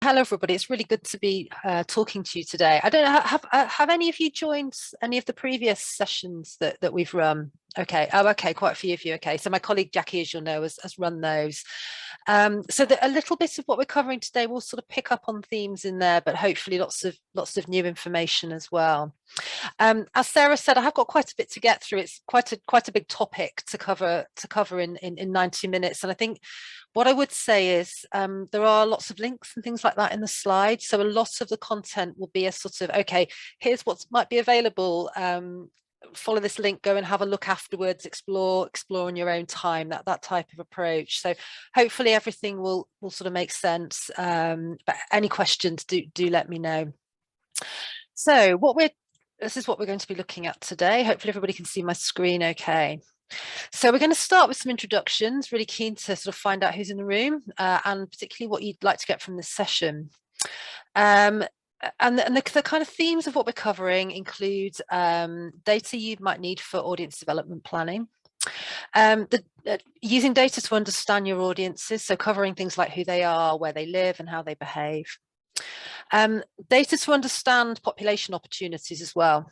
Hello, everybody. It's really good to be talking to you today. I don't know, have any of you joined any of the previous sessions that we've run? Okay. Oh, okay. Quite a few of you. Okay. So my colleague Jackie, as you'll know, has run those. So a little bit of what we're covering today will sort of pick up on themes in there, but hopefully lots of new information as well. As Sarah said, I have got quite a bit to get through. It's quite a big topic to cover in 90 minutes, and I think what I would say is there are lots of links and things like that in the slide. So a lot of the content will be a sort of, okay, here's what might be available. Follow this link, go and have a look afterwards, explore in your own time, that type of approach. So hopefully everything will sort of make sense. But any questions, do let me know. So this is what we're going to be looking at today. Hopefully everybody can see my screen okay. So we're going to start with some introductions, really keen to sort of find out who's in the room and particularly what you'd like to get from this session. And the kind of themes of what we're covering include data you might need for audience development planning, using data to understand your audiences, so covering things like who they are, where they live and how they behave. Data to understand population opportunities as well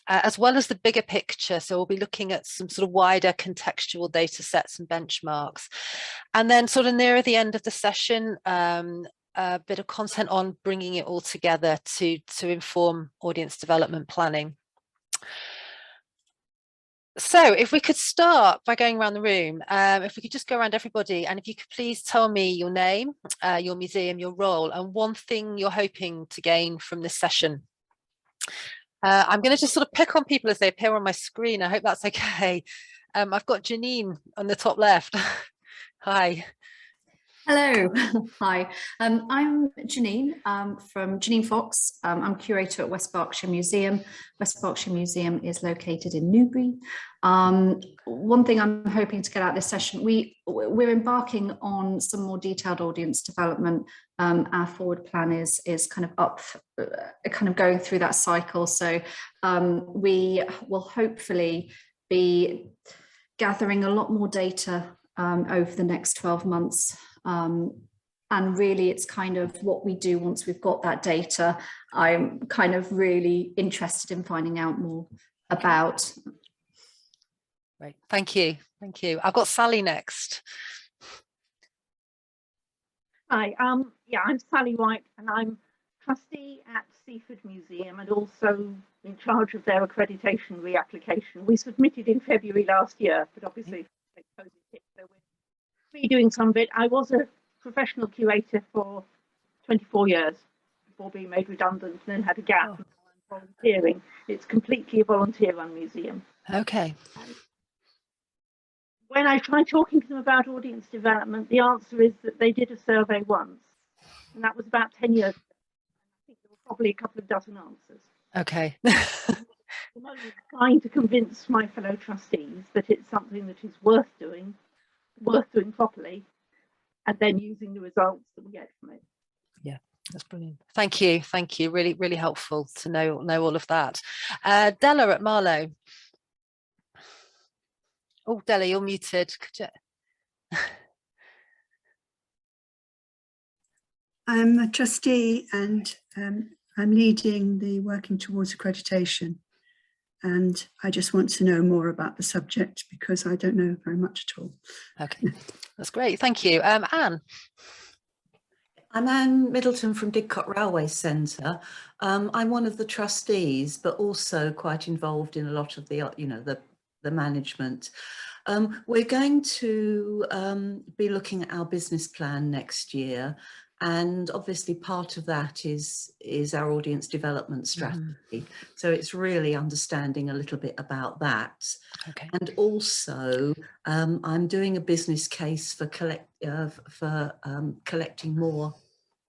as the bigger picture. So we'll be looking at some sort of wider contextual data sets and benchmarks. And then sort of nearer the end of the session, a bit of content on bringing it all together to inform audience development planning. So if we could start by going around the room, if we could just go around everybody, and if you could please tell me your name, your museum, your role, and one thing you're hoping to gain from this session. I'm going to just sort of pick on people as they appear on my screen. I hope that's okay. I've got Janine on the top left. Hi. Hello. Hi. I'm Janine from Janine Fox. I'm curator at West Berkshire Museum. West Berkshire Museum is located in Newbury. One thing I'm hoping to get out of this session, we're embarking on some more detailed audience development. Our forward plan is kind of going through that cycle. So we will hopefully be gathering a lot more data over the next 12 months. And really it's kind of what we do once we've got that data. I'm kind of really interested in finding out more about. Great, thank you. I've got Sally next. Hi, yeah, I'm Sally White and I'm trustee at Seaford Museum and also in charge of their accreditation reapplication. We submitted in February last year, but obviously COVID hit, so we're redoing some of it. I was a professional curator for 24 years before being made redundant and then had a gap. Oh. Volunteering. It's completely a volunteer-run museum. Okay. When I try talking to them about audience development, the answer is that they did a survey once, and that was about 10 years ago. I think there were probably a couple of dozen answers. Okay. At the moment, trying to convince my fellow trustees that it's something that is worth doing properly, and then using the results that we get from it. Yeah, that's brilliant. Thank you. Really, really helpful to know all of that. Della at Marlow. Oh, Della, you're muted. Could you... I'm a trustee and I'm leading the Working Towards Accreditation, and I just want to know more about the subject because I don't know very much at all. Okay, that's great. Thank you. Anne. I'm Anne Middleton from Didcot Railway Centre. I'm one of the trustees, but also quite involved in a lot of the, the management. We're going to be looking at our business plan next year, and obviously part of that is our audience development strategy. So it's really understanding a little bit about that. Okay. And also I'm doing a business case for collecting more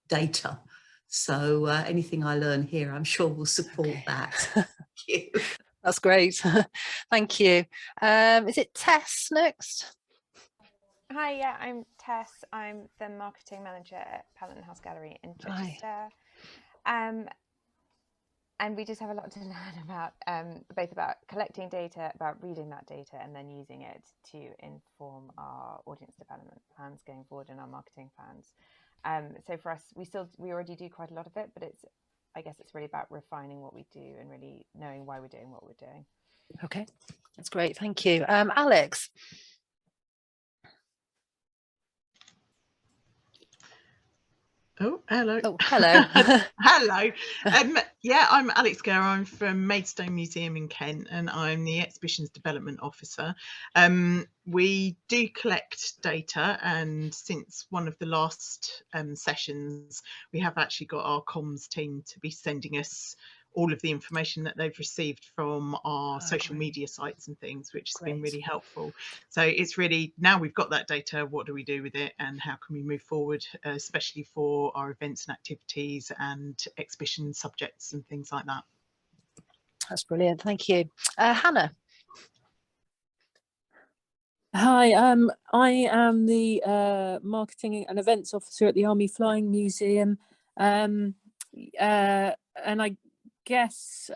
data. So anything I learn here, I'm sure will support that. Thank you. That's great. Thank you. Is it Tess next? Hi, yeah, I'm Tess. I'm the marketing manager at Pelham House Gallery in Chichester. And we just have a lot to learn about both about collecting data, about reading that data, and then using it to inform our audience development plans going forward and our marketing plans. So for us, we already do quite a lot of it, but I guess it's really about refining what we do and really knowing why we're doing what we're doing. Okay, that's great. Thank you. Alex. Oh, hello. Oh, hello. Hello. Yeah, I'm Alex Gare. I'm from Maidstone Museum in Kent, and I'm the Exhibitions Development Officer. We do collect data, and since one of the last sessions, we have actually got our comms team to be sending us all of the information that they've received from our social media sites and things, which has been really helpful. So it's really, now we've got that data, what do we do with it and how can we move forward, especially for our events and activities and exhibition subjects and things like that. That's brilliant. Thank you. Hannah. Hi, I am the Marketing and Events Officer at the Army Flying Museum, and I guess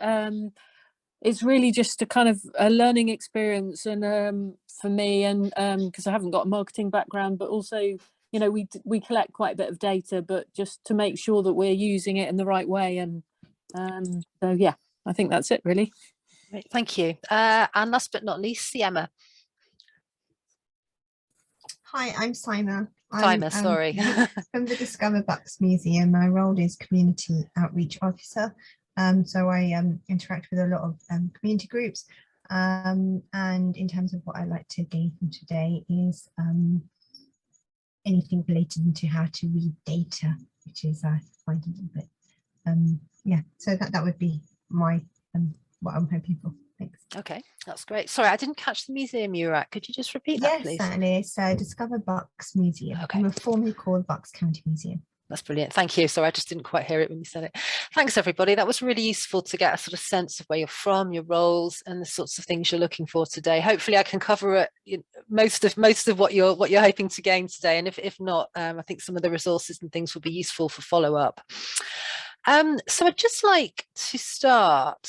it's really just a kind of a learning experience, and for me, and because I haven't got a marketing background, but also, you know, we collect quite a bit of data, but just to make sure that we're using it in the right way, and so yeah, I think that's it really. Great, thank you. And last but not least, Emma. Hi, I'm Sima. Sorry. From the Discover Bucks Museum. My role is Community Outreach Officer. So I interact with a lot of community groups. And in terms of what I like to gain from today is anything related to how to read data, which is I find a little bit, yeah. So that would be my what I'm hoping for. Thanks. Okay, that's great. Sorry, I didn't catch the museum you were at. Could you just repeat that, please? Yes, certainly. It's Discover Bucks Museum. Okay. We were formerly called Bucks County Museum. That's brilliant. Thank you. Sorry, I just didn't quite hear it when you said it. Thanks, everybody. That was really useful to get a sort of sense of where you're from, your roles, and the sorts of things you're looking for today. Hopefully, I can cover it, most of what you're hoping to gain today. And if not, I think some of the resources and things will be useful for follow up. So I'd just like to start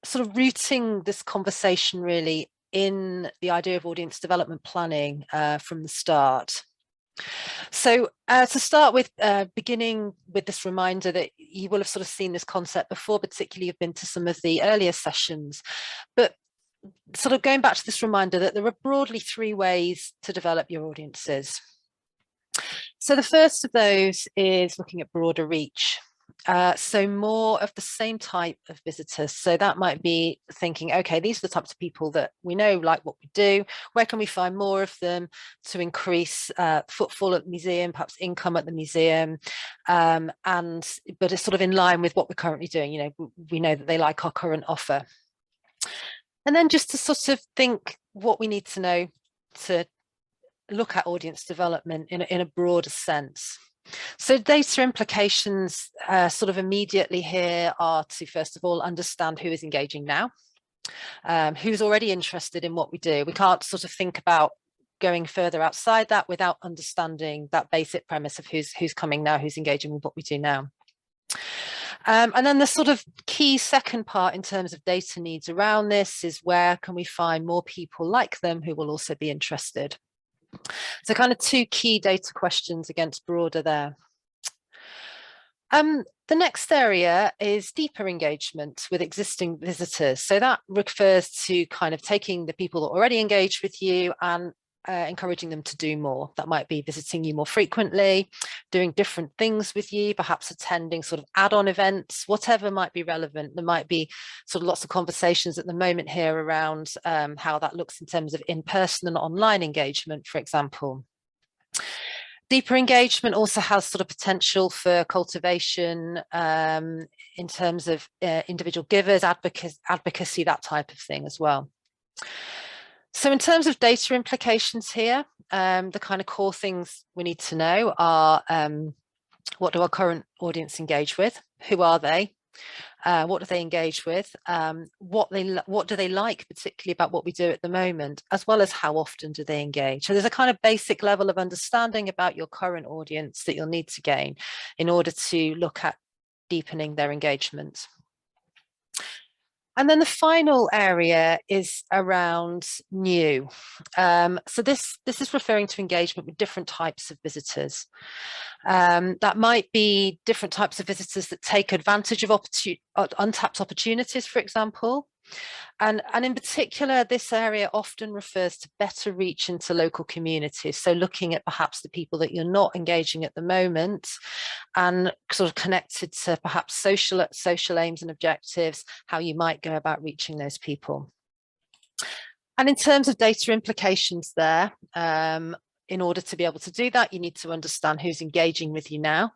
sort of rooting this conversation really in the idea of audience development planning from the start. So to start with, beginning with this reminder that you will have sort of seen this concept before, particularly you've been to some of the earlier sessions, but sort of going back to this reminder that there are broadly 3 ways to develop your audiences. So the first of those is looking at broader reach. So more of the same type of visitors. So that might be thinking, okay, these are the types of people that we know like what we do. Where can we find more of them to increase footfall at the museum, perhaps income at the museum? But it's sort of in line with what we're currently doing. You know, we know that they like our current offer. And then just to sort of think what we need to know to look at audience development in a broader sense. So data implications sort of immediately here are to, first of all, understand who is engaging now, who's already interested in what we do. We can't sort of think about going further outside that without understanding that basic premise of who's coming now, who's engaging with what we do now. And then the sort of key second part in terms of data needs around this is where can we find more people like them who will also be interested. So kind of 2 key data questions against broader there. The next area is deeper engagement with existing visitors. So that refers to kind of taking the people that already engage with you and encouraging them to do more. That might be visiting you more frequently, doing different things with you, perhaps attending sort of add-on events, whatever might be relevant. There might be sort of lots of conversations at the moment here around how that looks in terms of in-person and online engagement, for example. Deeper engagement also has sort of potential for cultivation in terms of individual givers, advocacy, that type of thing as well. So in terms of data implications here, the kind of core things we need to know are what do our current audience engage with? Who are they? What do they engage with? What do they like particularly about what we do at the moment, as well as how often do they engage? So there's a kind of basic level of understanding about your current audience that you'll need to gain in order to look at deepening their engagement. And then the final area is around new. So this is referring to engagement with different types of visitors. That might be different types of visitors that take advantage of untapped opportunities, for example. And in particular, this area often refers to better reach into local communities. So looking at perhaps the people that you're not engaging at the moment and sort of connected to perhaps social aims and objectives, how you might go about reaching those people. And in terms of data implications there, in order to be able to do that, you need to understand who's engaging with you now.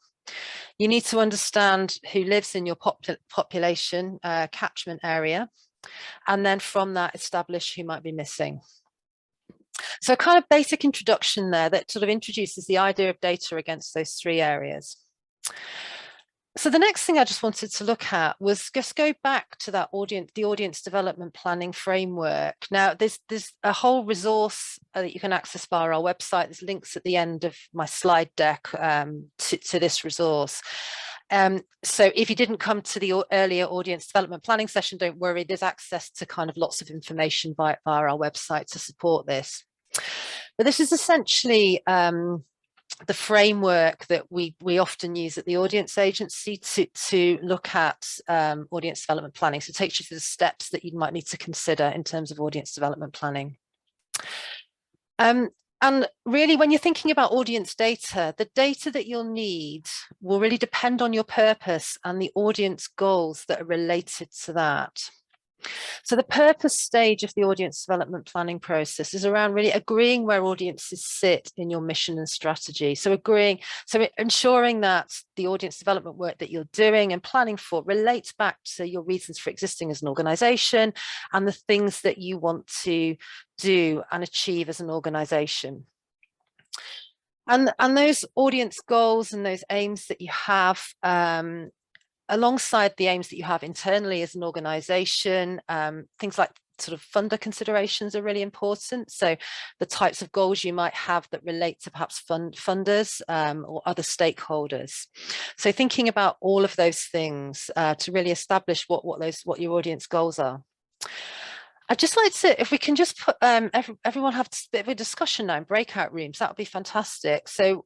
You need to understand who lives in your population catchment area. And then from that, establish who might be missing. So a kind of basic introduction there that sort of introduces the idea of data against those three areas. So the next thing I just wanted to look at was just go back to that the audience development planning framework. Now, there's a whole resource that you can access via our website. There's links at the end of my slide deck to this resource. So if you didn't come to the earlier audience development planning session, don't worry, there's access to kind of lots of information via our website to support this. But this is essentially the framework that we often use at the audience agency to look at audience development planning. So it takes you through the steps that you might need to consider in terms of audience development planning. And really, when you're thinking about audience data, the data that you'll need will really depend on your purpose and the audience goals that are related to that. So the purpose stage of the audience development planning process is around really agreeing where audiences sit in your mission and strategy. So ensuring that the audience development work that you're doing and planning for relates back to your reasons for existing as an organization and the things that you want to do and achieve as an organization. And those audience goals and those aims that you have, alongside the aims that you have internally as an organization, things like sort of funder considerations are really important. So the types of goals you might have that relate to perhaps funders or other stakeholders. So thinking about all of those things to really establish what your audience goals are. I'd just like to, if we can just put everyone have a bit of a discussion now in breakout rooms, that would be fantastic. So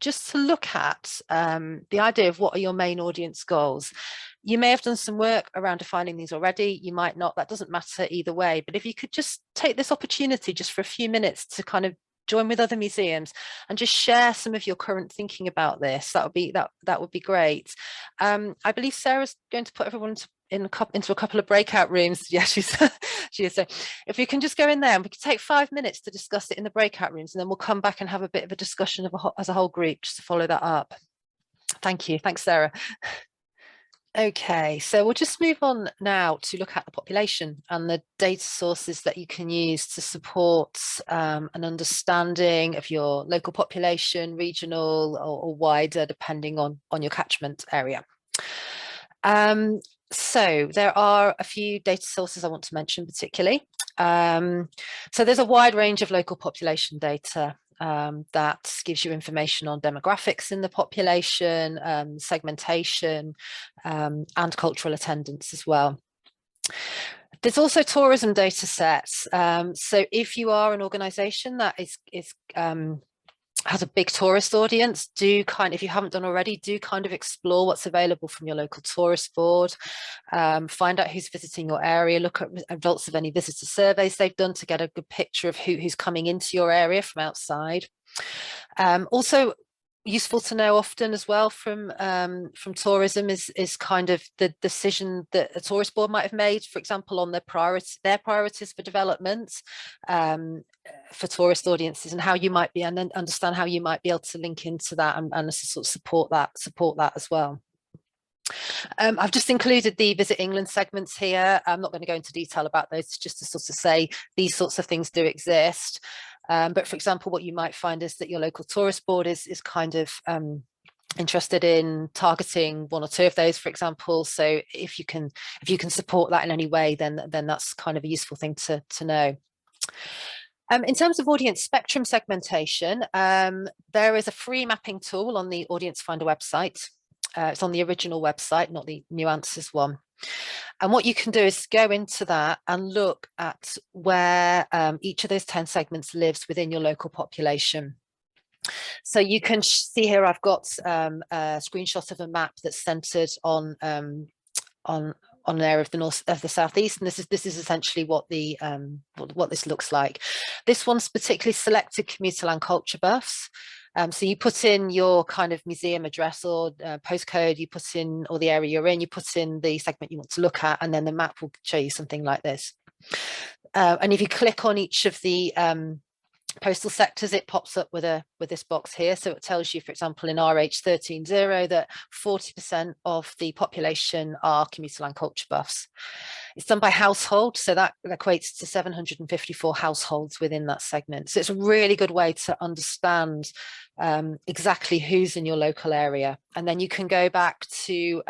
just to look at the idea of what are your main audience goals. You may have done some work around defining these already, you might not, that doesn't matter either way, but if you could just take this opportunity just for a few minutes to kind of join with other museums and just share some of your current thinking about this, that would be great. I believe Sarah's going to put everyone into a couple of breakout rooms. Yeah, she is. So if we can just go in there and we can take 5 minutes to discuss it in the breakout rooms, and then we'll come back and have a bit of a discussion as a whole group just to follow that up. Thank you. Thanks, Sarah. Okay, so we'll just move on now to look at the population and the data sources that you can use to support an understanding of your local population, regional or wider, depending on your catchment area. So there are a few data sources I want to mention particularly. So there's a wide range of local population data that gives you information on demographics in the population, segmentation, and cultural attendance as well. There's also tourism data sets. So if you are an organisation that has a big tourist audience, if you haven't done already, do kind of explore what's available from your local tourist board, find out who's visiting your area, look at results of any visitor surveys they've done to get a good picture of who's coming into your area from outside. Also useful to know often as well from tourism is kind of the decision that a tourist board might have made, for example, on their priorities for development for tourist audiences, and how you might be, and then understand how you might be able to link into that and sort of support that as well. I've just included the Visit England segments here. I'm not going to go into detail about those, just to sort of say these sorts of things do exist. But for example, what you might find is that your local tourist board is kind of interested in targeting one or two of those, for example. So if you can support that in any way, then that's kind of a useful thing to know. In terms of audience spectrum segmentation, there is a free mapping tool on the Audience Finder website. It's on the original website, not the New Answers one. And what you can do is go into that and look at where each of those 10 segments lives within your local population. So you can see here, I've got a screenshot of a map that's centered on an area of the southeast, and this is essentially what the what this looks like. This one's particularly selected commuter land culture buffs. So you put in your kind of museum address or postcode, you put in, or the area you're in, you put in the segment you want to look at, and then the map will show you something like this. And if you click on each of the postal sectors, it pops up with this box here. So it tells you, for example, in RH130 that 40% of the population are commuter land culture buffs. It's done by household, so that equates to 754 households within that segment. So it's a really good way to understand exactly who's in your local area. And then you can go back to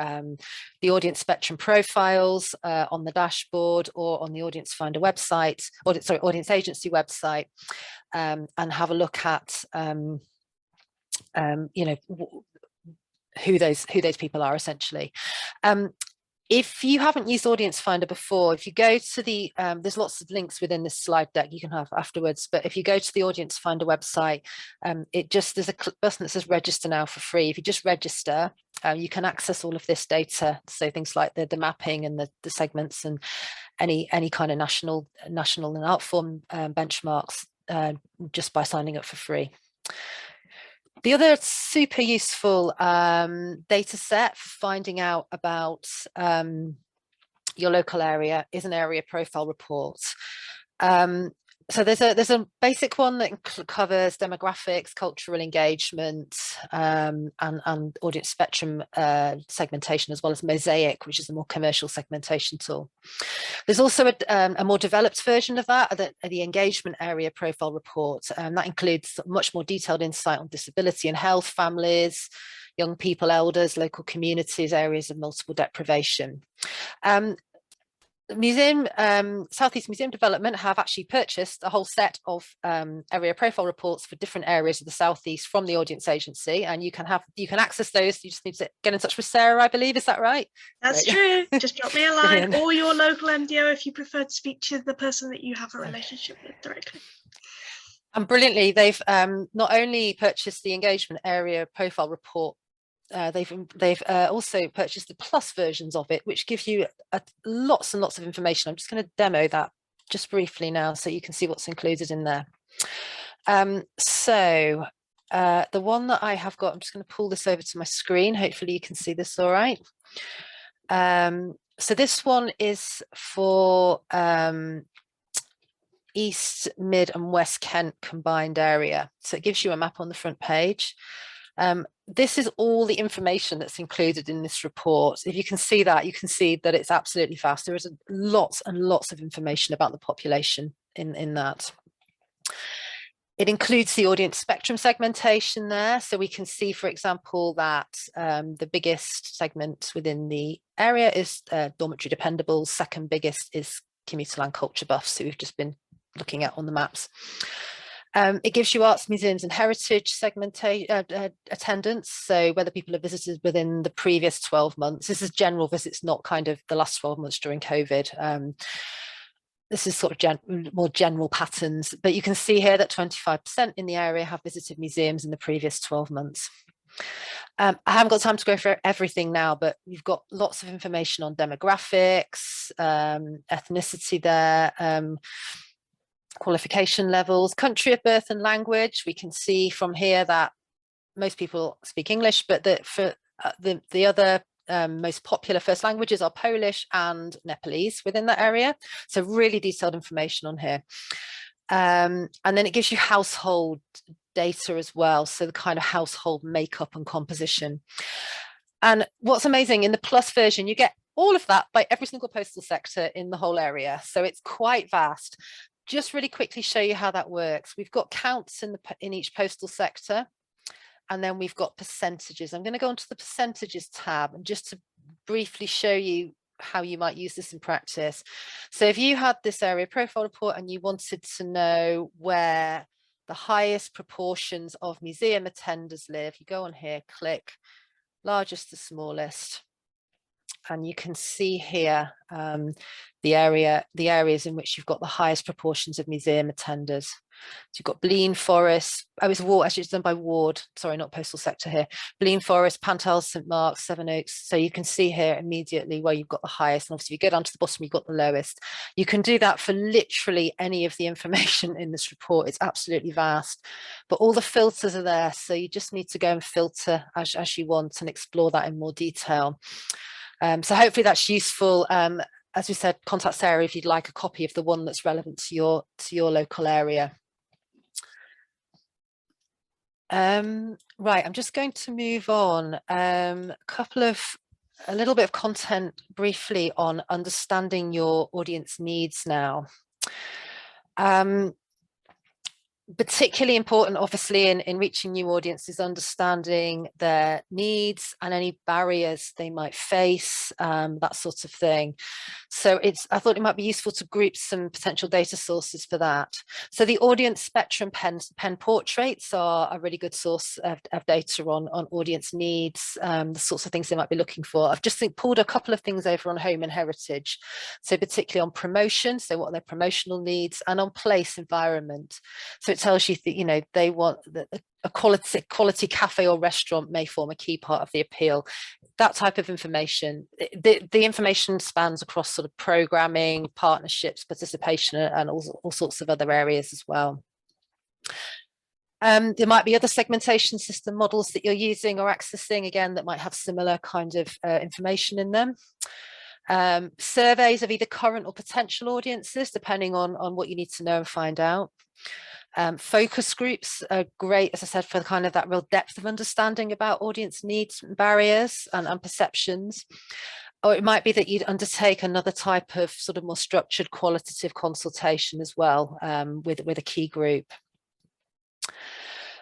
the audience spectrum profiles on the dashboard or on the Audience Finder website, Audience Agency website, and have a look at you know, who those people are essentially. If you haven't used Audience Finder before, if you go to the, there's lots of links within this slide deck you can have afterwards, but if you go to the Audience Finder website, there's a button that says register now for free. If you just register, you can access all of this data, so things like the mapping and the segments and any kind of national and art form benchmarks, just by signing up for free. The other super useful data set for finding out about your local area is an area profile report. So there's a basic one that covers demographics, cultural engagement, and audience spectrum segmentation, as well as Mosaic, which is a more commercial segmentation tool. There's also a more developed version of that, the engagement area profile report, and that includes much more detailed insight on disability and health, families, young people, elders, local communities, areas of multiple deprivation. Museum, Southeast Museum Development have actually purchased a whole set of area profile reports for different areas of the Southeast from the Audience Agency, and you can access those. You just need to get in touch with Sarah, I believe. Is that right? That's true. Just drop me a line, or your local MDO if you prefer to speak to the person that you have a relationship with directly. And brilliantly, they've not only purchased the engagement area profile report, they've also purchased the plus versions of it, which give you lots and lots of information. I'm just going to demo that just briefly now so you can see what's included in there. So the one that I have got, I'm just going to pull this over to my screen. Hopefully you can see this all right. So this one is for East, Mid and West Kent combined area. So it gives you a map on the front page. This is all the information that's included in this report. If you can see that, you can see that it's absolutely vast. There is lots and lots of information about the population in that. It includes the audience spectrum segmentation there. So we can see, for example, that the biggest segment within the area is dormitory dependables. Second biggest is commuter land culture buffs, who we've just been looking at on the maps. It gives you arts, museums and heritage segmentation attendance, so whether people have visited within the previous 12 months. This is general visits, not kind of the last 12 months during COVID. This is sort of more general patterns, but you can see here that 25% in the area have visited museums in the previous 12 months. I haven't got time to go through everything now, but you've got lots of information on demographics, ethnicity there, qualification levels, country of birth and language. We can see from here that most people speak English, but that for the other most popular first languages are Polish and Nepalese within that area. So really detailed information on here. And then it gives you household data as well, so the kind of household makeup and composition. And what's amazing, in the plus version, you get all of that by every single postal sector in the whole area. So it's quite vast. Just really quickly show you how that works. We've got counts in each postal sector, and then we've got percentages. I'm going to go onto the percentages tab and just to briefly show you how you might use this in practice. So if you had this area profile report and you wanted to know where the highest proportions of museum attenders live, you go on here, click, largest to smallest. And you can see here the areas in which you've got the highest proportions of museum attenders. So you've got Blean Forest, it's ward, actually it's done by ward, sorry, not postal sector here. Blean Forest, Pantel, St Mark's, Sevenoaks. So you can see here immediately where you've got the highest, and obviously if you go down to the bottom, you've got the lowest. You can do that for literally any of the information in this report. It's absolutely vast, but all the filters are there. So you just need to go and filter as you want and explore that in more detail. So hopefully that's useful. As we said, contact Sarah if you'd like a copy of the one that's relevant to your local area. Right, I'm just going to move on. A little bit of content briefly on understanding your audience needs now. Particularly important, obviously, in reaching new audiences, understanding their needs and any barriers they might face, that sort of thing. So I thought it might be useful to group some potential data sources for that. So the audience spectrum pen portraits are a really good source of data on audience needs, the sorts of things they might be looking for. I've just pulled a couple of things over on home and heritage. So particularly on promotion, so what are their promotional needs, and on place environment. So it tells you that, you know, they want a quality cafe or restaurant may form a key part of the appeal. That type of information, the information spans across sort of programming, partnerships, participation, and all sorts of other areas as well. There might be other segmentation system models that you're using or accessing, again, that might have similar kind of information in them. Surveys of either current or potential audiences, depending on what you need to know and find out. Focus groups are great, as I said, for kind of that real depth of understanding about audience needs, barriers and perceptions. Or it might be that you'd undertake another type of sort of more structured qualitative consultation as well, with a key group.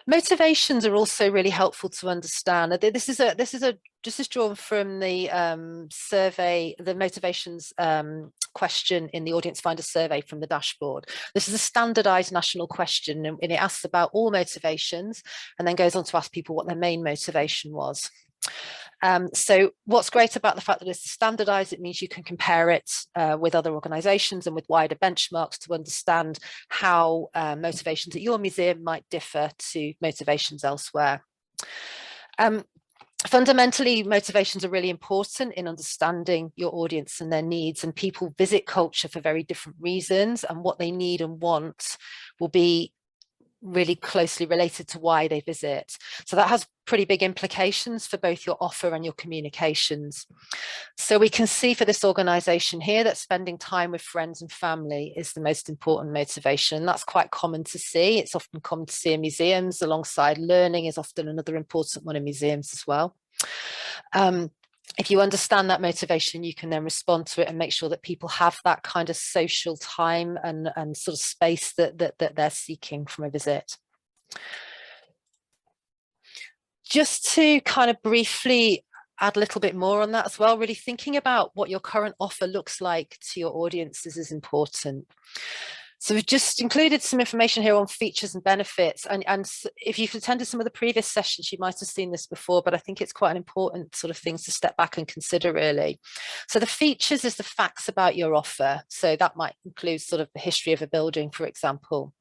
Motivations are also really helpful to understand. This is drawn from the survey, the motivations question in the Audience Finder survey from the dashboard. This is a standardized national question, and it asks about all motivations and then goes on to ask people what their main motivation was. So what's great about the fact that it's standardized, it means you can compare it with other organizations and with wider benchmarks to understand how motivations at your museum might differ to motivations elsewhere. Fundamentally, motivations are really important in understanding your audience and their needs, and people visit culture for very different reasons, and what they need and want will be really closely related to why they visit. So that has pretty big implications for both your offer and your communications. So we can see for this organization here that spending time with friends and family is the most important motivation. And that's quite common to see. It's often common to see in museums, alongside learning is often another important one in museums as well. If you understand that motivation, you can then respond to it and make sure that people have that kind of social time and sort of space that they're seeking from a visit. Just to kind of briefly add a little bit more on that as well, really thinking about what your current offer looks like to your audiences is important. So we've just included some information here on features and benefits. And if you've attended some of the previous sessions, you might have seen this before, but I think it's quite an important sort of things to step back and consider really. So the features is the facts about your offer. So that might include sort of the history of a building, for example.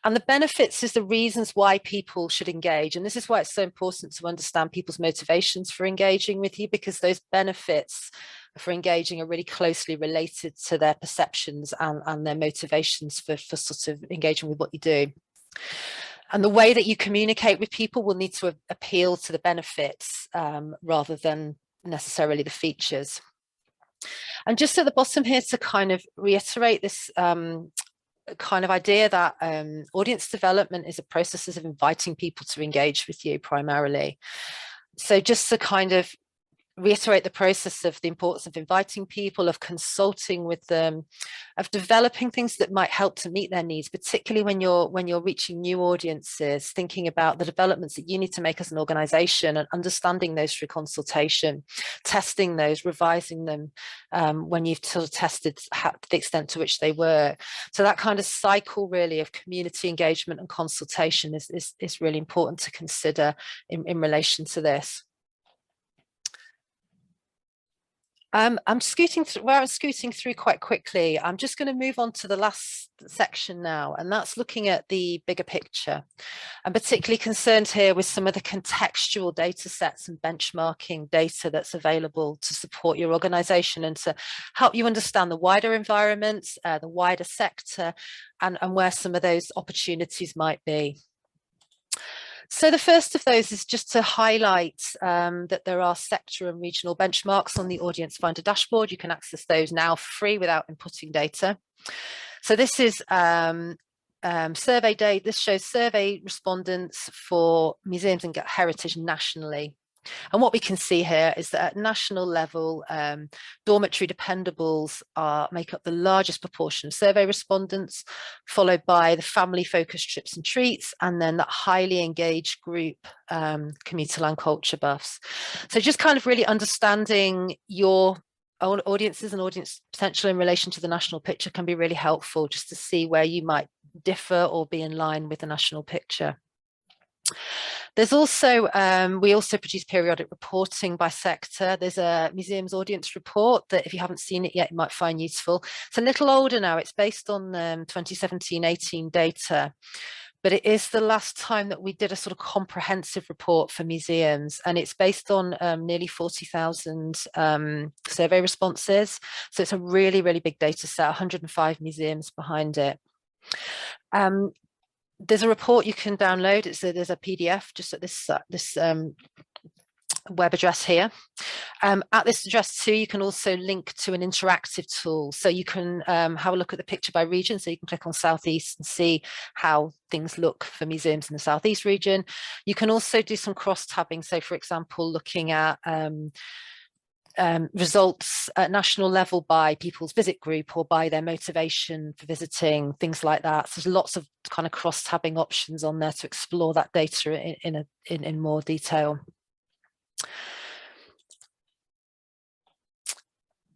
And the benefits is the reasons why people should engage. And this is why it's so important to understand people's motivations for engaging with you, because those benefits for engaging are really closely related to their perceptions and their motivations for sort of engaging with what you do. And the way that you communicate with people will need to appeal to the benefits rather than necessarily the features. And just at the bottom here to kind of reiterate this kind of idea that audience development is a process of inviting people to engage with you primarily. So just to kind of reiterate the process of the importance of inviting people, of consulting with them, of developing things that might help to meet their needs, particularly when you're reaching new audiences, thinking about the developments that you need to make as an organization and understanding those through consultation, testing those, revising them when you've sort of tested the extent to which they work. So that kind of cycle really of community engagement and consultation is really important to consider in relation to this. I'm scooting through quite quickly. I'm just going to move on to the last section now, and that's looking at the bigger picture. I'm particularly concerned here with some of the contextual data sets and benchmarking data that's available to support your organisation and to help you understand the wider environments, the wider sector, and where some of those opportunities might be. So the first of those is just to highlight that there are sector and regional benchmarks on the Audience Finder dashboard. You can access those now free without inputting data. So this is survey data. This shows survey respondents for museums and heritage nationally. And what we can see here is that at national level, dormitory dependables make up the largest proportion of survey respondents, followed by the family-focused trips and treats, and then that highly engaged group, commuter land culture buffs. So just kind of really understanding your own audiences and audience potential in relation to the national picture can be really helpful, just to see where you might differ or be in line with the national picture. There's also, we also produce periodic reporting by sector. There's a museums audience report that if you haven't seen it yet, you might find useful. It's a little older now. It's based on 2017-18 data, but it is the last time that we did a sort of comprehensive report for museums, and it's based on nearly 40,000 survey responses. So it's a really, really big data set, 105 museums behind it. There's a report you can download. There's a PDF just at this web address here. At this address too, you can also link to an interactive tool. So you can have a look at the picture by region. So you can click on Southeast and see how things look for museums in the Southeast region. You can also do some cross-tabbing. So for example, looking at results at national level by people's visit group or by their motivation for visiting, things like that. So there's lots of kind of cross-tabbing options on there to explore that data in more detail.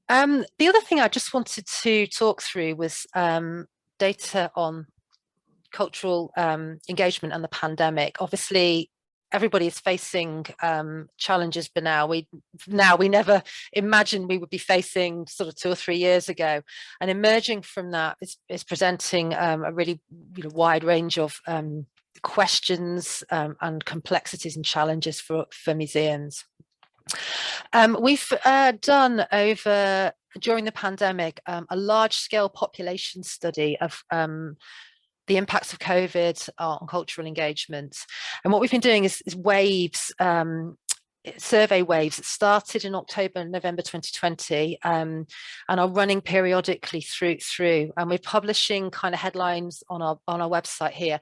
The other thing I just wanted to talk through was data on cultural engagement and the pandemic. Obviously, everybody is facing challenges, but now we never imagined we would be facing sort of 2 or 3 years ago. And emerging from that is presenting a really wide range of questions and complexities and challenges for museums. We've done during the pandemic a large-scale population study of the impacts of COVID on cultural engagement. And what we've been doing is waves, survey waves that started in October and November 2020 and are running periodically through. And we're publishing kind of headlines on our website here.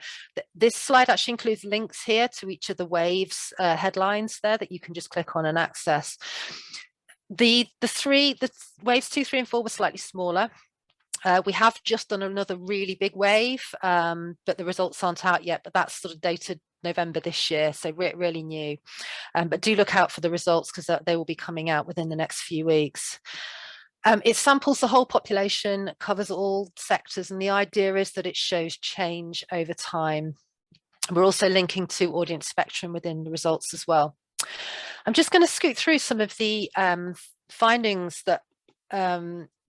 This slide actually includes links here to each of the waves headlines there that you can just click on and access. The waves 2, 3 and 4 were slightly smaller. We have just done another really big wave, but the results aren't out yet, but that's sort of dated November this year, so really new. But do look out for the results because they will be coming out within the next few weeks. It samples the whole population, covers all sectors, and the idea is that it shows change over time. We're also linking to audience spectrum within the results as well. I'm just going to scoot through some of the findings that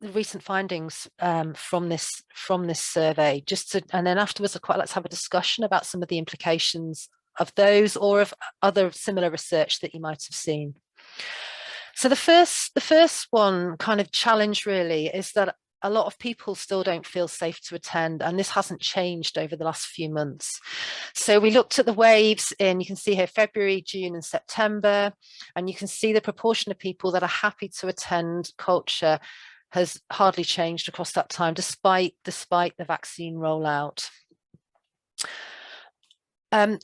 the recent findings from this survey, and then afterwards I'd quite like to have a discussion about some of the implications of those or of other similar research that you might have seen. So the first one kind of challenge really is that a lot of people still don't feel safe to attend, and this hasn't changed over the last few months. So we looked at the waves in, you can see here, February, June and September, and you can see the proportion of people that are happy to attend culture has hardly changed across that time, despite the vaccine rollout.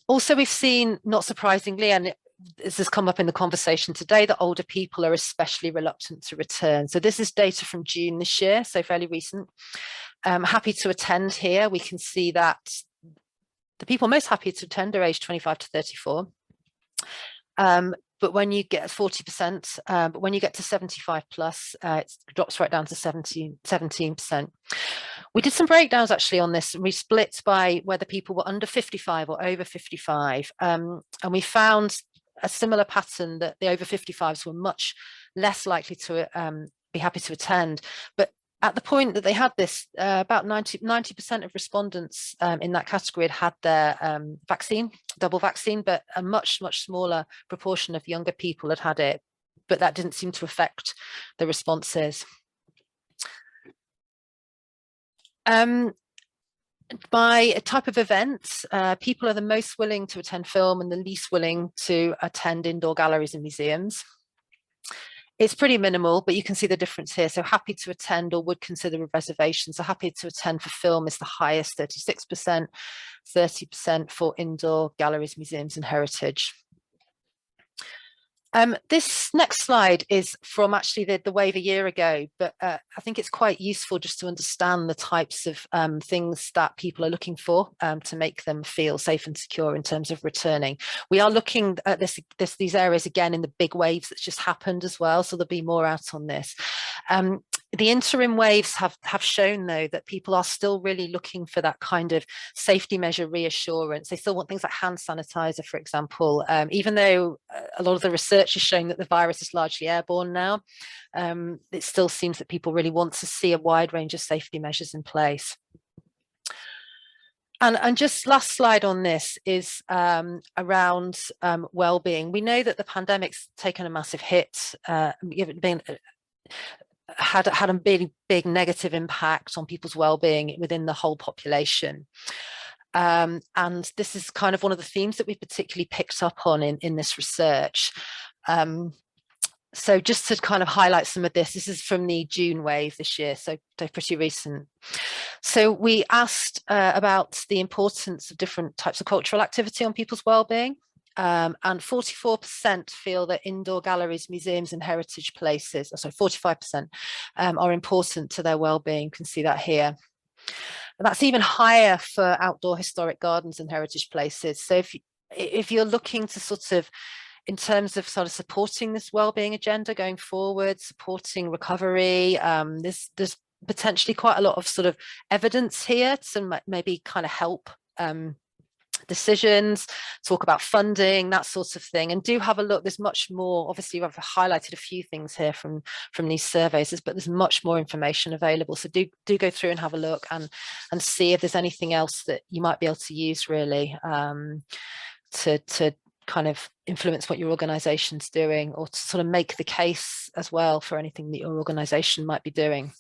Also, we've seen, not surprisingly, and this has come up in the conversation today, that older people are especially reluctant to return. So this is data from June this year, so fairly recent. Happy to attend here, we can see that the people most happy to attend are aged 25 to 34. But when you get 40%, but when you get to 75 plus, it drops right down to 17%. We did some breakdowns actually on this, and we split by whether people were under 55 or over 55. And we found a similar pattern, that the over 55s were much less likely to be happy to attend. But at the point that they had this, about 90% of respondents in that category had their vaccine, double vaccine, but a much smaller proportion of younger people had it, but that didn't seem to affect the responses. By type of events, people are the most willing to attend film and the least willing to attend indoor galleries and museums. It's pretty minimal, but you can see the difference here. So happy to attend or would consider a reservation. So happy to attend for film is the highest, 36%, 30% for indoor galleries, museums and heritage. This next slide is from actually the wave a year ago, but I think it's quite useful just to understand the types of things that people are looking for to make them feel safe and secure in terms of returning. We are looking at these areas again in the big waves that's just happened as well, so there'll be more out on this. The interim waves have shown, though, that people are still really looking for that kind of safety measure reassurance. They still want things like hand sanitizer, for example, even though a lot of the research is showing that the virus is largely airborne now. It still seems that people really want to see a wide range of safety measures in place. And just last slide on this is around well-being. We know that the pandemic's taken a massive hit, had a really big negative impact on people's well-being within the whole population. And this is kind of one of the themes that we particularly picked up on in this research. So just to kind of highlight some of this is from the June wave this year, so pretty recent. So we asked about the importance of different types of cultural activity on people's well-being. And 44% feel that indoor galleries, museums and heritage places, sorry, 45% are important to their well-being. You can see that here. And that's even higher for outdoor historic gardens and heritage places. So if you're looking to sort of, in terms of sort of supporting this well-being agenda going forward, supporting recovery, there's potentially quite a lot of sort of evidence here to maybe kind of help decisions, talk about funding, that sort of thing. And do have a look. There's much more. Obviously, I've highlighted a few things here from these surveys, but there's much more information available. So do go through and have a look and see if there's anything else that you might be able to use really to kind of influence what your organization's doing, or to sort of make the case as well for anything that your organization might be doing.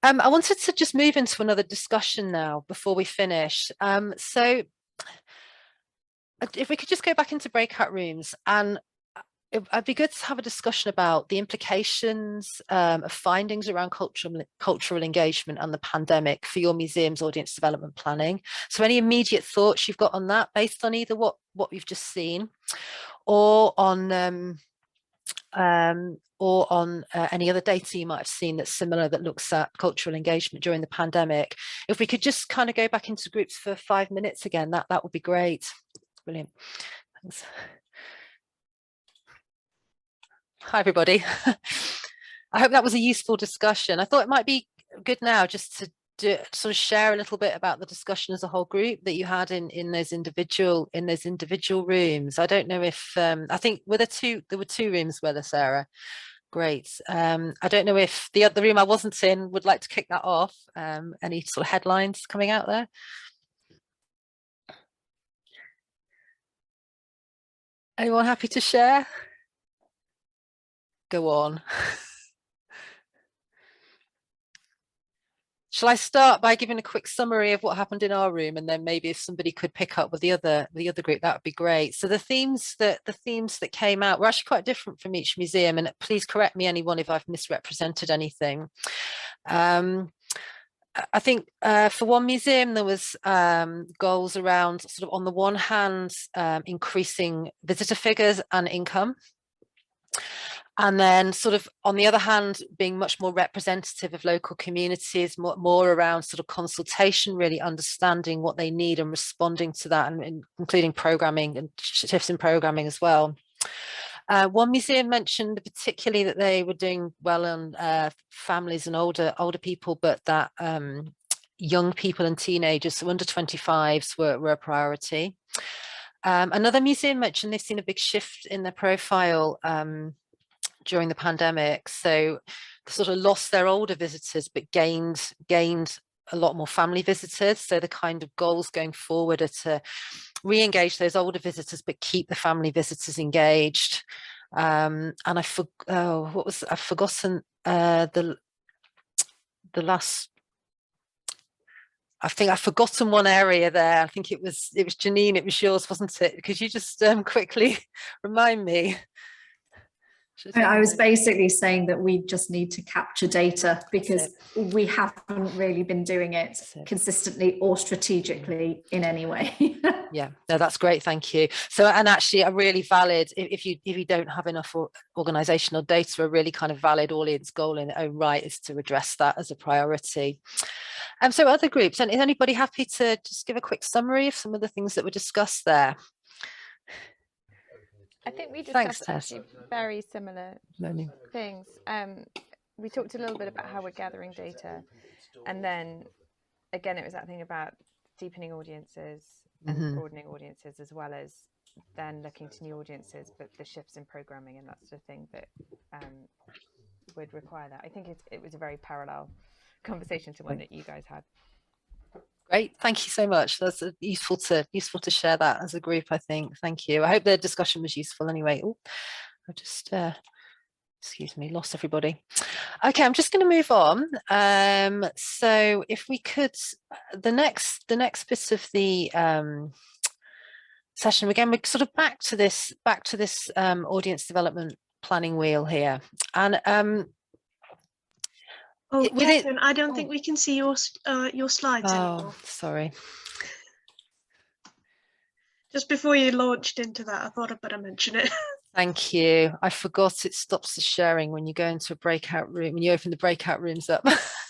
I wanted to just move into another discussion now before we finish. So if we could just go back into breakout rooms, and it'd be good to have a discussion about the implications of findings around cultural engagement and the pandemic for your museum's audience development planning. So any immediate thoughts you've got on that, based on either what we've just seen, or on any other data you might have seen that's similar, that looks at cultural engagement during the pandemic. If we could just kind of go back into groups for 5 minutes again, that would be great. Brilliant. Thanks. Hi, everybody. I hope that was a useful discussion. I thought it might be good now just to sort of share a little bit about the discussion as a whole group that you had in those individual rooms. I don't know if I think there were two rooms, were there, Sarah? Great. I don't know if the other room I wasn't in would like to kick that off. Any sort of headlines coming out there? Anyone happy to share? Go on. Shall I start by giving a quick summary of what happened in our room, and then maybe if somebody could pick up with the other group, that would be great. So the themes that came out were actually quite different from each museum, and please correct me, anyone, if I've misrepresented anything. I think for one museum there was goals around sort of, on the one hand, increasing visitor figures and income. And then sort of on the other hand, being much more representative of local communities, more around sort of consultation, really understanding what they need and responding to that, and including programming and shifts in programming as well. One museum mentioned particularly that they were doing well on families and older people, but that young people and teenagers, so under 25s, were a priority. Another museum mentioned they've seen a big shift in their profile during the pandemic. So they sort of lost their older visitors, but gained a lot more family visitors. So the kind of goals going forward are to re-engage those older visitors, but keep the family visitors engaged. And I've forgotten the last. I think I've forgotten one area there. I think it was Janine, it was yours, wasn't it? Could you just quickly remind me? I was basically saying that we just need to capture data, because we haven't really been doing it consistently or strategically in any way. Yeah, no, that's great, thank you. So, and actually a really valid, if you don't have enough organizational data, a really kind of valid audience goal in its own right is to address that as a priority. So other groups, and is anybody happy to just give a quick summary of some of the things that were discussed there? I think we discussed actually very similar things. We talked a little bit about how we're gathering data, and then again it was that thing about deepening audiences and broadening audiences, as well as then looking to new audiences, but the shifts in programming and that sort of thing that would require that. I think it was a very parallel conversation to one that you guys had. Great, thank you so much. That's useful to share that as a group, I think. Thank you. I hope the discussion was useful anyway. Oh, I just excuse me, lost everybody. Okay, I'm just going to move on. So if we could, the next bit of the session, again, we're sort of back to this audience development planning wheel here, and Catherine, I don't think we can see your slides anymore. Sorry. Just before you launched into that, I thought I'd better mention it. Thank you. I forgot it stops the sharing when you go into a breakout room, when you open the breakout rooms up.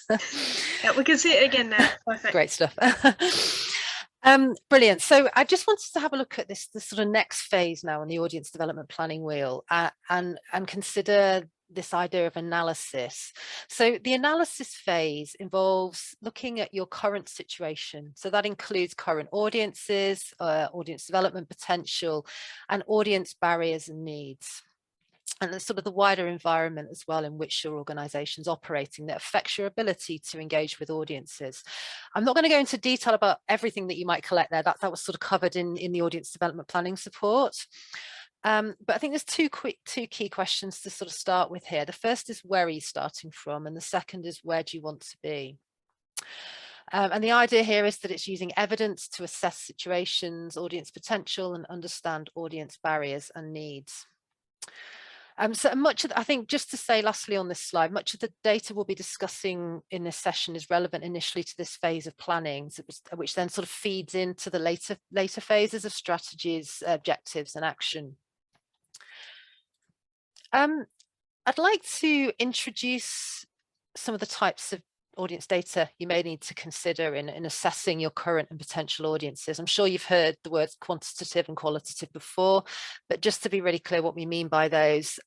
Yeah, we can see it again now. Perfect. Great stuff. Brilliant. So I just wanted to have a look at this sort of next phase now on the audience development planning wheel, and consider this idea of analysis. So the analysis phase involves looking at your current situation. So that includes current audiences, audience development potential, and audience barriers and needs. And the sort of the wider environment as well in which your organization's operating that affects your ability to engage with audiences. I'm not going to go into detail about everything that you might collect there. That was sort of covered in the audience development planning support. But I think there's two key questions to sort of start with here. The first is, where are you starting from? And the second is, where do you want to be? And the idea here is that it's using evidence to assess situations, audience potential, and understand audience barriers and needs. So much of, I think, just to say lastly on this slide, much of the data we'll be discussing in this session is relevant initially to this phase of planning, which then sort of feeds into the later phases of strategies, objectives, and action. I'd like to introduce some of the types of audience data you may need to consider in assessing your current and potential audiences. I'm sure you've heard the words quantitative and qualitative before, but just to be really clear what we mean by those.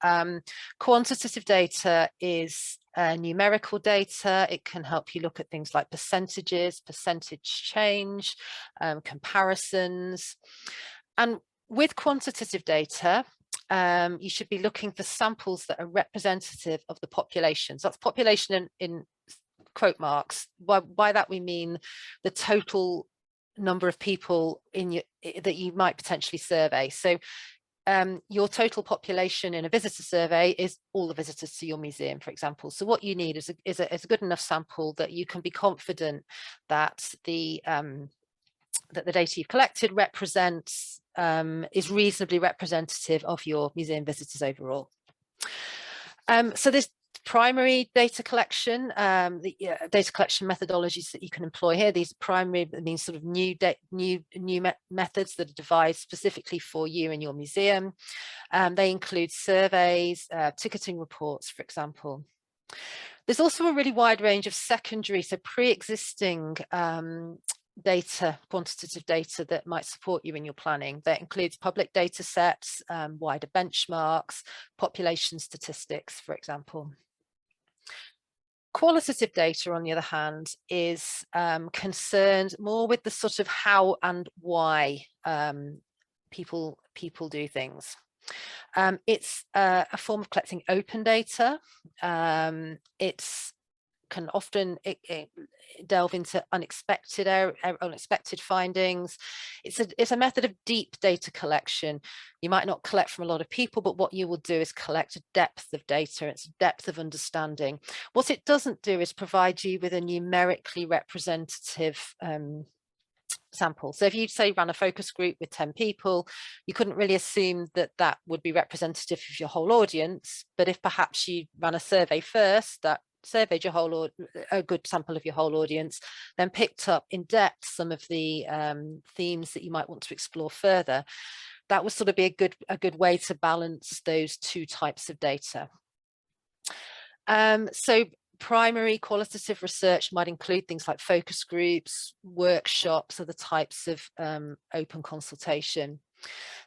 Quantitative data is numerical data. It can help you look at things like percentages, percentage change, comparisons. And with quantitative data, you should be looking for samples that are representative of the population. So that's population in quote marks. By that we mean the total number of people that you might potentially survey. So your total population in a visitor survey is all the visitors to your museum, for example. So what you need is a good enough sample that you can be confident that the data you've collected represents is reasonably representative of your museum visitors overall. So there's primary data collection, the data collection methodologies that you can employ here. These primary means sort of new methods that are devised specifically for you and your museum. They include surveys, ticketing reports, for example. There's also a really wide range of secondary, so pre-existing data, quantitative data that might support you in your planning. That includes public data sets, wider benchmarks, population statistics, for example. Qualitative data, on the other hand, is concerned more with the sort of how and why people do things. It's a form of collecting open data. It's can often delve into unexpected findings. It's a method of deep data collection. You might not collect from a lot of people, but what you will do is collect a depth of data. It's a depth of understanding. What it doesn't do is provide you with a numerically representative sample. So if you say ran a focus group with 10 people, you couldn't really assume that that would be representative of your whole audience. But if perhaps you ran a survey first that surveyed your whole a good sample of your whole audience, then picked up in depth some of the themes that you might want to explore further, that would sort of be a good way to balance those two types of data. So primary qualitative research might include things like focus groups, workshops, other types of open consultation.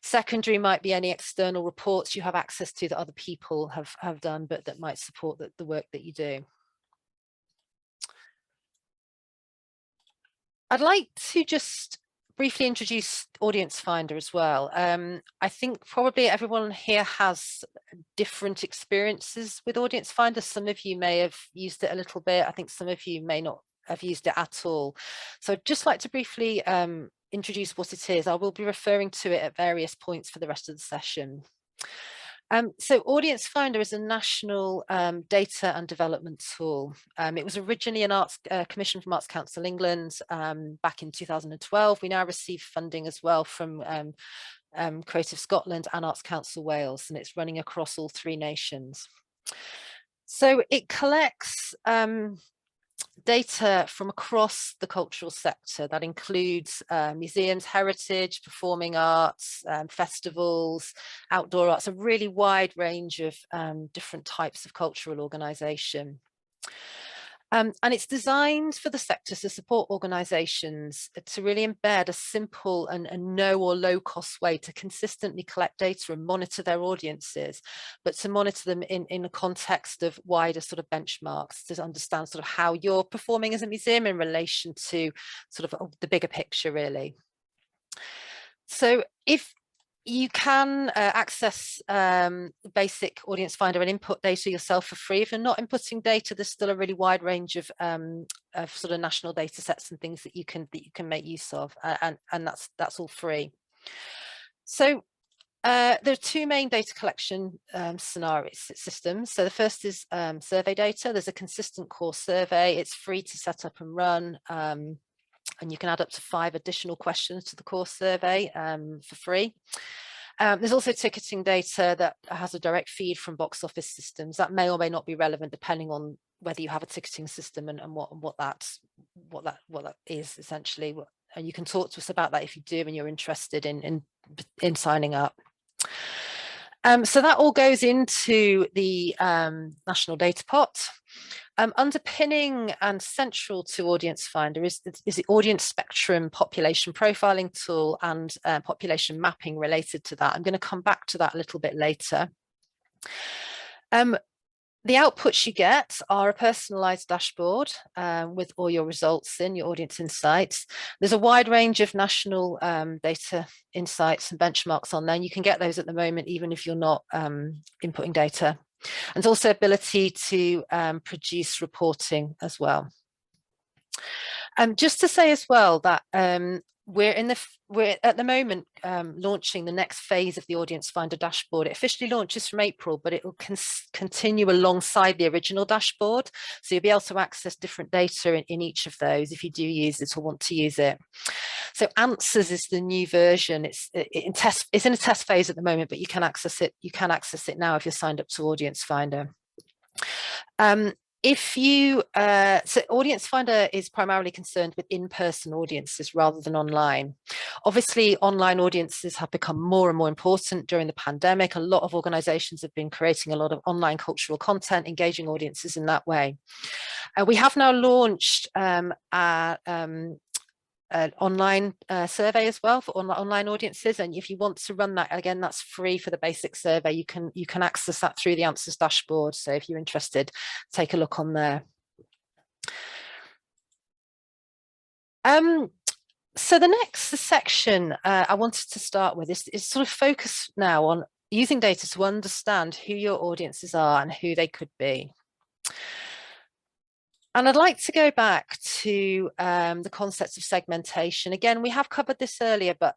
Secondary might be any external reports you have access to that other people have done, but that might support the work that you do. I'd like to just briefly introduce Audience Finder as well. I think probably everyone here has different experiences with Audience Finder. Some of you may have used it a little bit. I think some of you may not have used it at all. So I'd just like to briefly introduce what it is. I will be referring to it at various points for the rest of the session. So Audience Finder is a national data and development tool. It was originally an commission from Arts Council England back in 2012. We now receive funding as well from Creative Scotland and Arts Council Wales, and it's running across all 3 nations. So it collects data from across the cultural sector. That includes museums, heritage, performing arts, festivals, outdoor arts, a really wide range of different types of cultural organisation. And it's designed for the sector to support organisations to really embed a simple and no or low cost way to consistently collect data and monitor their audiences, but to monitor them in a context of wider sort of benchmarks to understand sort of how you're performing as a museum in relation to sort of the bigger picture, really. So if you can access basic Audience Finder and input data yourself for free. If you're not inputting data, there's still a really wide range of sort of national data sets and things that you can make use of, and that's all free. So there are 2 main data collection systems. So the first is survey data. There's a consistent core survey. It's free to set up and run. And you can add up to 5 additional questions to the core survey for free. There's also ticketing data that has a direct feed from box office systems that may or may not be relevant depending on whether you have a ticketing system and what that is essentially. And you can talk to us about that if you do and you're interested in signing up. So that all goes into the national data pot. Underpinning and central to Audience Finder is the audience spectrum population profiling tool and population mapping related to that. I'm going to come back to that a little bit later. The outputs you get are a personalized dashboard with all your results in, your audience insights. There's a wide range of national data insights and benchmarks on there, and you can get those at the moment even if you're not inputting data. And also ability to produce reporting as well. Just to say as well that we're at the moment launching the next phase of the Audience Finder dashboard. It officially launches from April, but it will continue alongside the original dashboard. So you'll be able to access different data in each of those if you do use it or want to use it. So Answers is the new version. It's in a test phase at the moment, but you can access it. You can access it now if you're signed up to Audience Finder. If you, so Audience Finder is primarily concerned with in-person audiences rather than online. Obviously, online audiences have become more and more important during the pandemic. A lot of organisations have been creating a lot of online cultural content, engaging audiences in that way. We have now launched an online survey as well for online audiences, and if you want to run that, again, that's free for the basic survey. You can access that through the Answers dashboard, so if you're interested, take a look on there. So the next section I wanted to start with is sort of focus now on using data to understand who your audiences are and who they could be. And I'd like to go back to the concepts of segmentation. Again, we have covered this earlier, but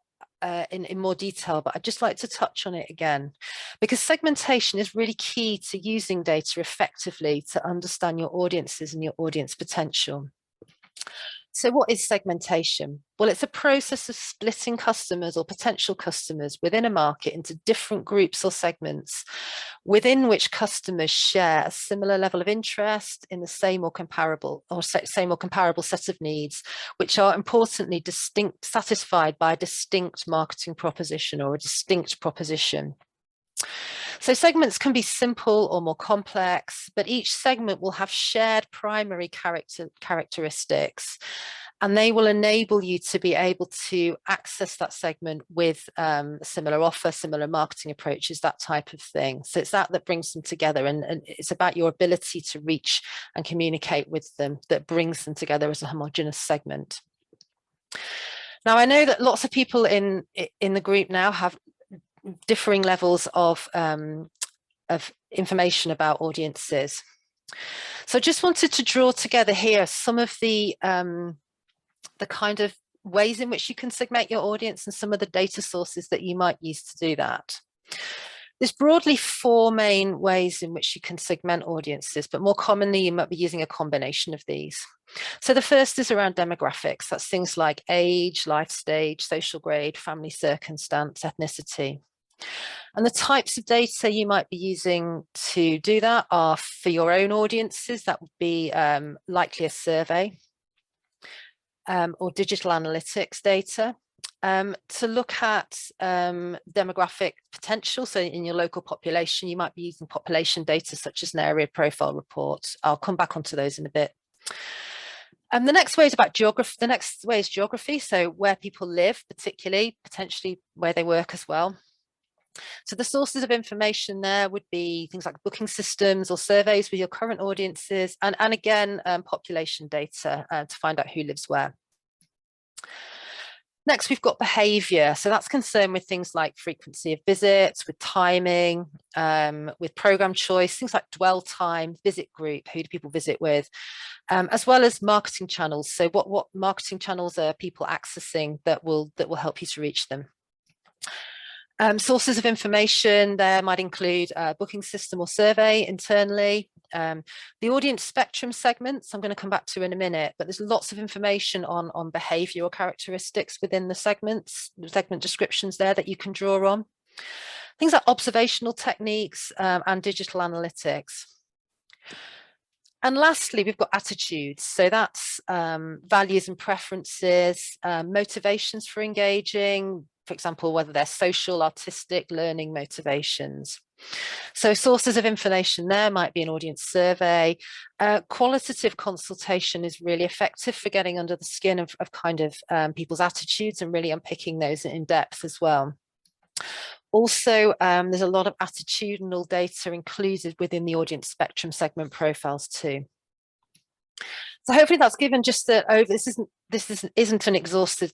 in more detail, but I'd just like to touch on it again, because segmentation is really key to using data effectively to understand your audiences and your audience potential. So what is segmentation? Well, it's a process of splitting customers or potential customers within a market into different groups or segments within which customers share a similar level of interest in the same or comparable set of needs, which are importantly satisfied by a distinct marketing proposition or a distinct proposition. So segments can be simple or more complex, but each segment will have shared primary characteristics, and they will enable you to be able to access that segment with similar offer, similar marketing approaches, that type of thing. So it's that brings them together, and it's about your ability to reach and communicate with them that brings them together as a homogeneous segment. Now, I know that lots of people in the group now have differing levels of information about audiences. So I just wanted to draw together here some of the kind of ways in which you can segment your audience and some of the data sources that you might use to do that. There's broadly 4 main ways in which you can segment audiences, but more commonly you might be using a combination of these. So the first is around demographics. That's things like age, life stage, social grade, family circumstance, ethnicity. And the types of data you might be using to do that are for your own audiences. That would be likely a survey or digital analytics data. To look at demographic potential, so in your local population, you might be using population data such as an area profile report. I'll come back onto those in a bit. The next way is about geography. The next way is geography, so where people live, particularly, potentially where they work as well. So the sources of information there would be things like booking systems or surveys with your current audiences, and again, population data to find out who lives where. Next, we've got behaviour. So that's concerned with things like frequency of visits, with timing, with programme choice, things like dwell time, visit group, who do people visit with, as well as marketing channels. So what marketing channels are people accessing that will help you to reach them. Sources of information there might include a booking system or survey internally. The audience spectrum segments I'm going to come back to in a minute, but there's lots of information on behavioural characteristics within the segment descriptions there that you can draw on. Things like observational techniques and digital analytics. And lastly, we've got attitudes. So that's values and preferences, motivations for engaging, for example, whether they're social, artistic, learning motivations. So sources of information there might be an audience survey. Qualitative consultation is really effective for getting under the skin of kind of people's attitudes and really unpicking those in depth as well. Also, there's a lot of attitudinal data included within the audience spectrum segment profiles too. So hopefully that's given just this isn't an exhaustive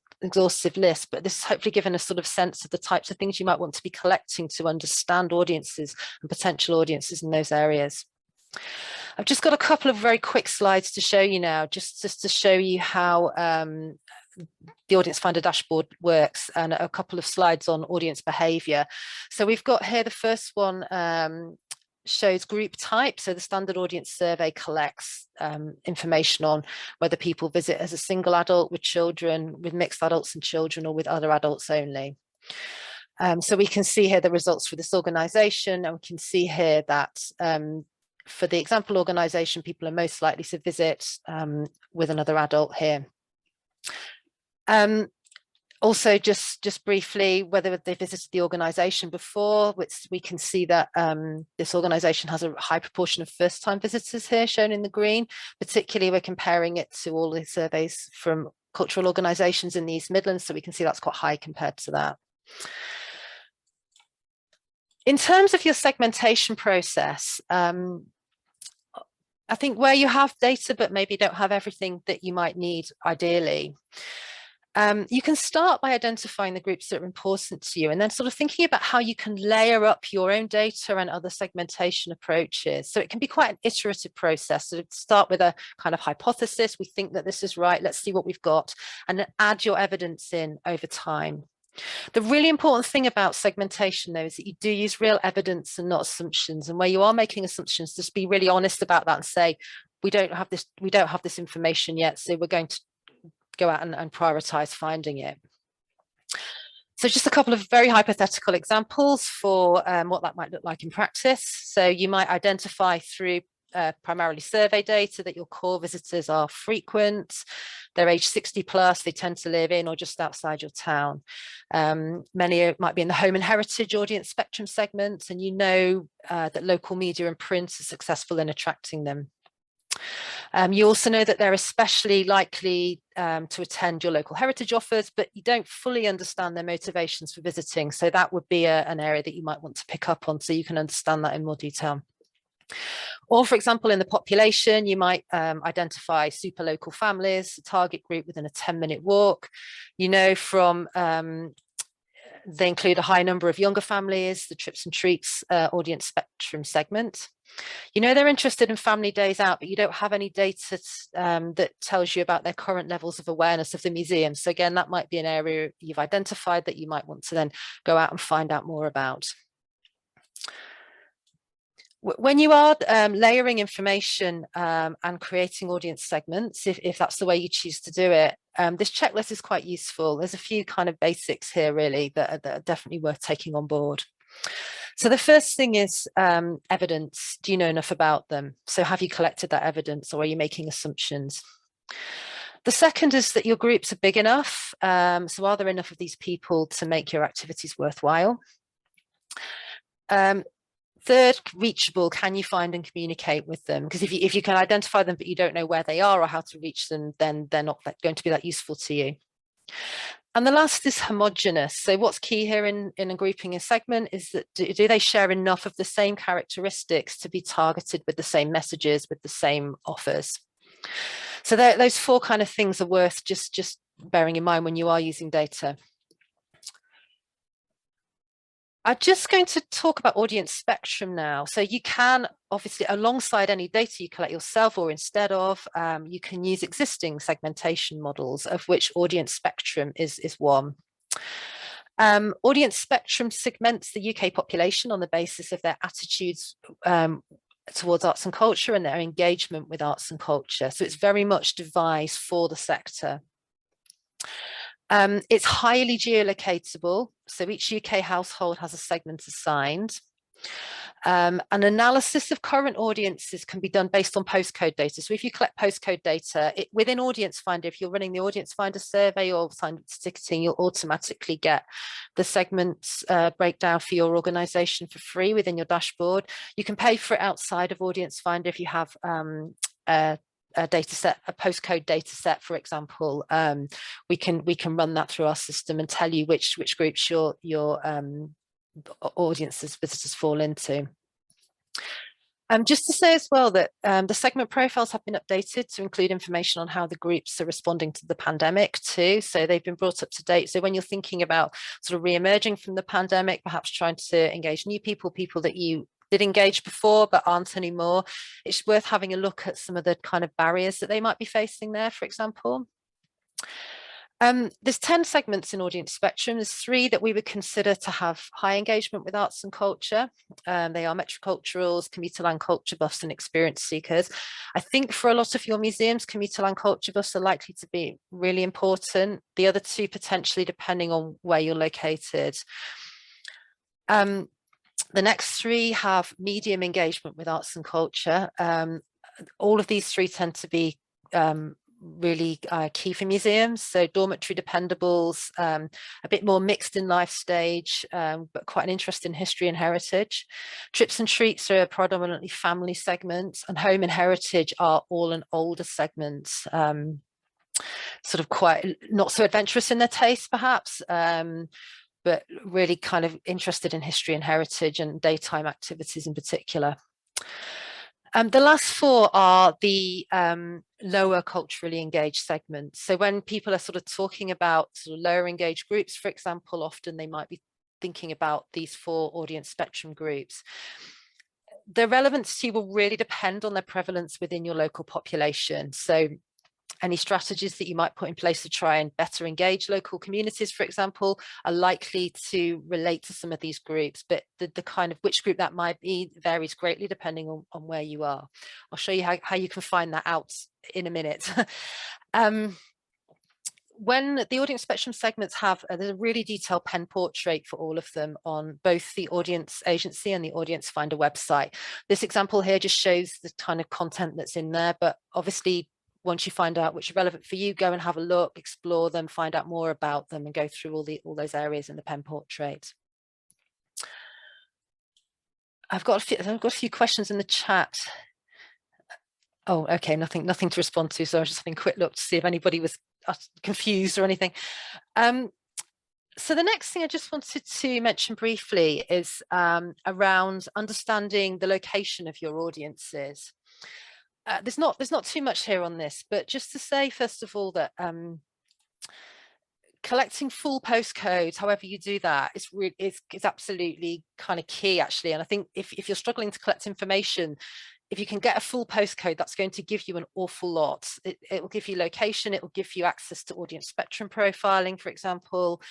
list, but this has hopefully given a sort of sense of the types of things you might want to be collecting to understand audiences and potential audiences in those areas. I've just got a couple of very quick slides to show you now, just to show you how the Audience Finder dashboard works, and a couple of slides on audience behaviour. So we've got here the first one shows group type. So the standard audience survey collects information on whether people visit as a single adult, with children, with mixed adults and children, or with other adults only. So we can see here the results for this organisation, and we can see here that for the example organisation, people are most likely to visit with another adult here. Also, just briefly, whether they visited the organisation before, which we can see that this organisation has a high proportion of first-time visitors here, shown in the green. Particularly, we're comparing it to all the surveys from cultural organisations in the East Midlands, so we can see that's quite high compared to that. In terms of your segmentation process, I think where you have data but maybe don't have everything that you might need ideally, You can start by identifying the groups that are important to you and then sort of thinking about how you can layer up your own data and other segmentation approaches. So it can be quite an iterative process. So start with a kind of hypothesis. We think that this is right. Let's see what we've got, and then add your evidence in over time. The really important thing about segmentation, though, is that you do use real evidence and not assumptions. And where you are making assumptions, just be really honest about that and say, we don't have this information yet, so we're going to go out and prioritize finding it. So just a couple of very hypothetical examples for what that might look like in practice. So you might identify through primarily survey data that your core visitors are frequent, they're age 60 plus, they tend to live in or just outside your town. Many might be in the home and heritage audience spectrum segments, and you know that local media and print are successful in attracting them. You also know that they're especially likely to attend your local heritage offers, but you don't fully understand their motivations for visiting. So that would be an area that you might want to pick up on so you can understand that in more detail. Or, for example, in the population, you might identify super local families, a target group within a 10-minute walk. You know from they include a high number of younger families, the trips and treats audience spectrum segment. You know they're interested in family days out, but you don't have any data that tells you about their current levels of awareness of the museum. So again, that might be an area you've identified that you might want to then go out and find out more about. When you are layering information and creating audience segments, if that's the way you choose to do it, this checklist is quite useful. There's a few kind of basics here really that are definitely worth taking on board. So the first thing is evidence. Do you know enough about them? So have you collected that evidence, or are you making assumptions? The second is that your groups are big enough. So are there enough of these people to make your activities worthwhile? Third, reachable. Can you find and communicate with them? Because if you can identify them but you don't know where they are or how to reach them, then they're not going to be that useful to you. And the last is homogeneous. So what's key here in grouping a segment is that do they share enough of the same characteristics to be targeted with the same messages, with the same offers? So those four kind of things are worth just bearing in mind when you are using data. I'm just going to talk about audience spectrum now. So you can obviously, alongside any data you collect yourself or instead of, you can use existing segmentation models, of which audience spectrum is one. Audience spectrum segments the UK population on the basis of their attitudes towards arts and culture and their engagement with arts and culture. So it's very much devised for the sector. It's highly geolocatable, so each UK household has a segment assigned. An analysis of current audiences can be done based on postcode data. So if you collect postcode data within Audience Finder, if you're running the Audience Finder survey or signed up to ticketing, you'll automatically get the segments breakdown for your organisation for free within your dashboard. You can pay for it outside of Audience Finder if you have a data set, a postcode data set, for example. We can run that through our system and tell you which groups your audiences, visitors fall into. Just to say as well that the segment profiles have been updated to include information on how the groups are responding to the pandemic too. So they've been brought up to date. So when you're thinking about sort of re-emerging from the pandemic, perhaps trying to engage new people that you did engage before but aren't anymore, it's worth having a look at some of the kind of barriers that they might be facing there, for example. There's 10 segments in audience spectrum. There's 3 that we would consider to have high engagement with arts and culture. They are metroculturals, commuter land culture buffs and experience seekers. I think for a lot of your museums, commuter land culture buffs are likely to be really important. The other 2 potentially depending on where you're located. The next 3 have medium engagement with arts and culture. All of these 3 tend to be really key for museums. So dormitory dependables, a bit more mixed in life stage, but quite an interest in history and heritage. Trips and treats are a predominantly family segments, and home and heritage are all an older segments, sort of quite not so adventurous in their taste perhaps, but really kind of interested in history and heritage and daytime activities in particular. The last 4 are the lower culturally engaged segments. So when people are sort of talking about sort of lower engaged groups, for example, often they might be thinking about these 4 audience spectrum groups. Their relevancy will really depend on their prevalence within your local population. So any strategies that you might put in place to try and better engage local communities, for example, are likely to relate to some of these groups, but the kind of which group that might be varies greatly depending on where you are. I'll show you how you can find that out in a minute. When the audience spectrum segments have, there's a really detailed pen portrait for all of them on both the audience agency and the audience finder website. This example here just shows the kind of content that's in there, but obviously once you find out which are relevant for you, go and have a look, explore them, find out more about them, and go through all those areas in the pen portrait. I've got a few questions in the chat. Oh, okay, nothing to respond to. So I was just having a quick look to see if anybody was confused or anything. So the next thing I just wanted to mention briefly is around understanding the location of your audiences. There's not too much here on this, but just to say, first of all, that collecting full postcodes, however you do that, is absolutely kind of key, actually. And I think if you're struggling to collect information, if you can get a full postcode, that's going to give you an awful lot. It will give you location, it will give you access to audience spectrum profiling, for example.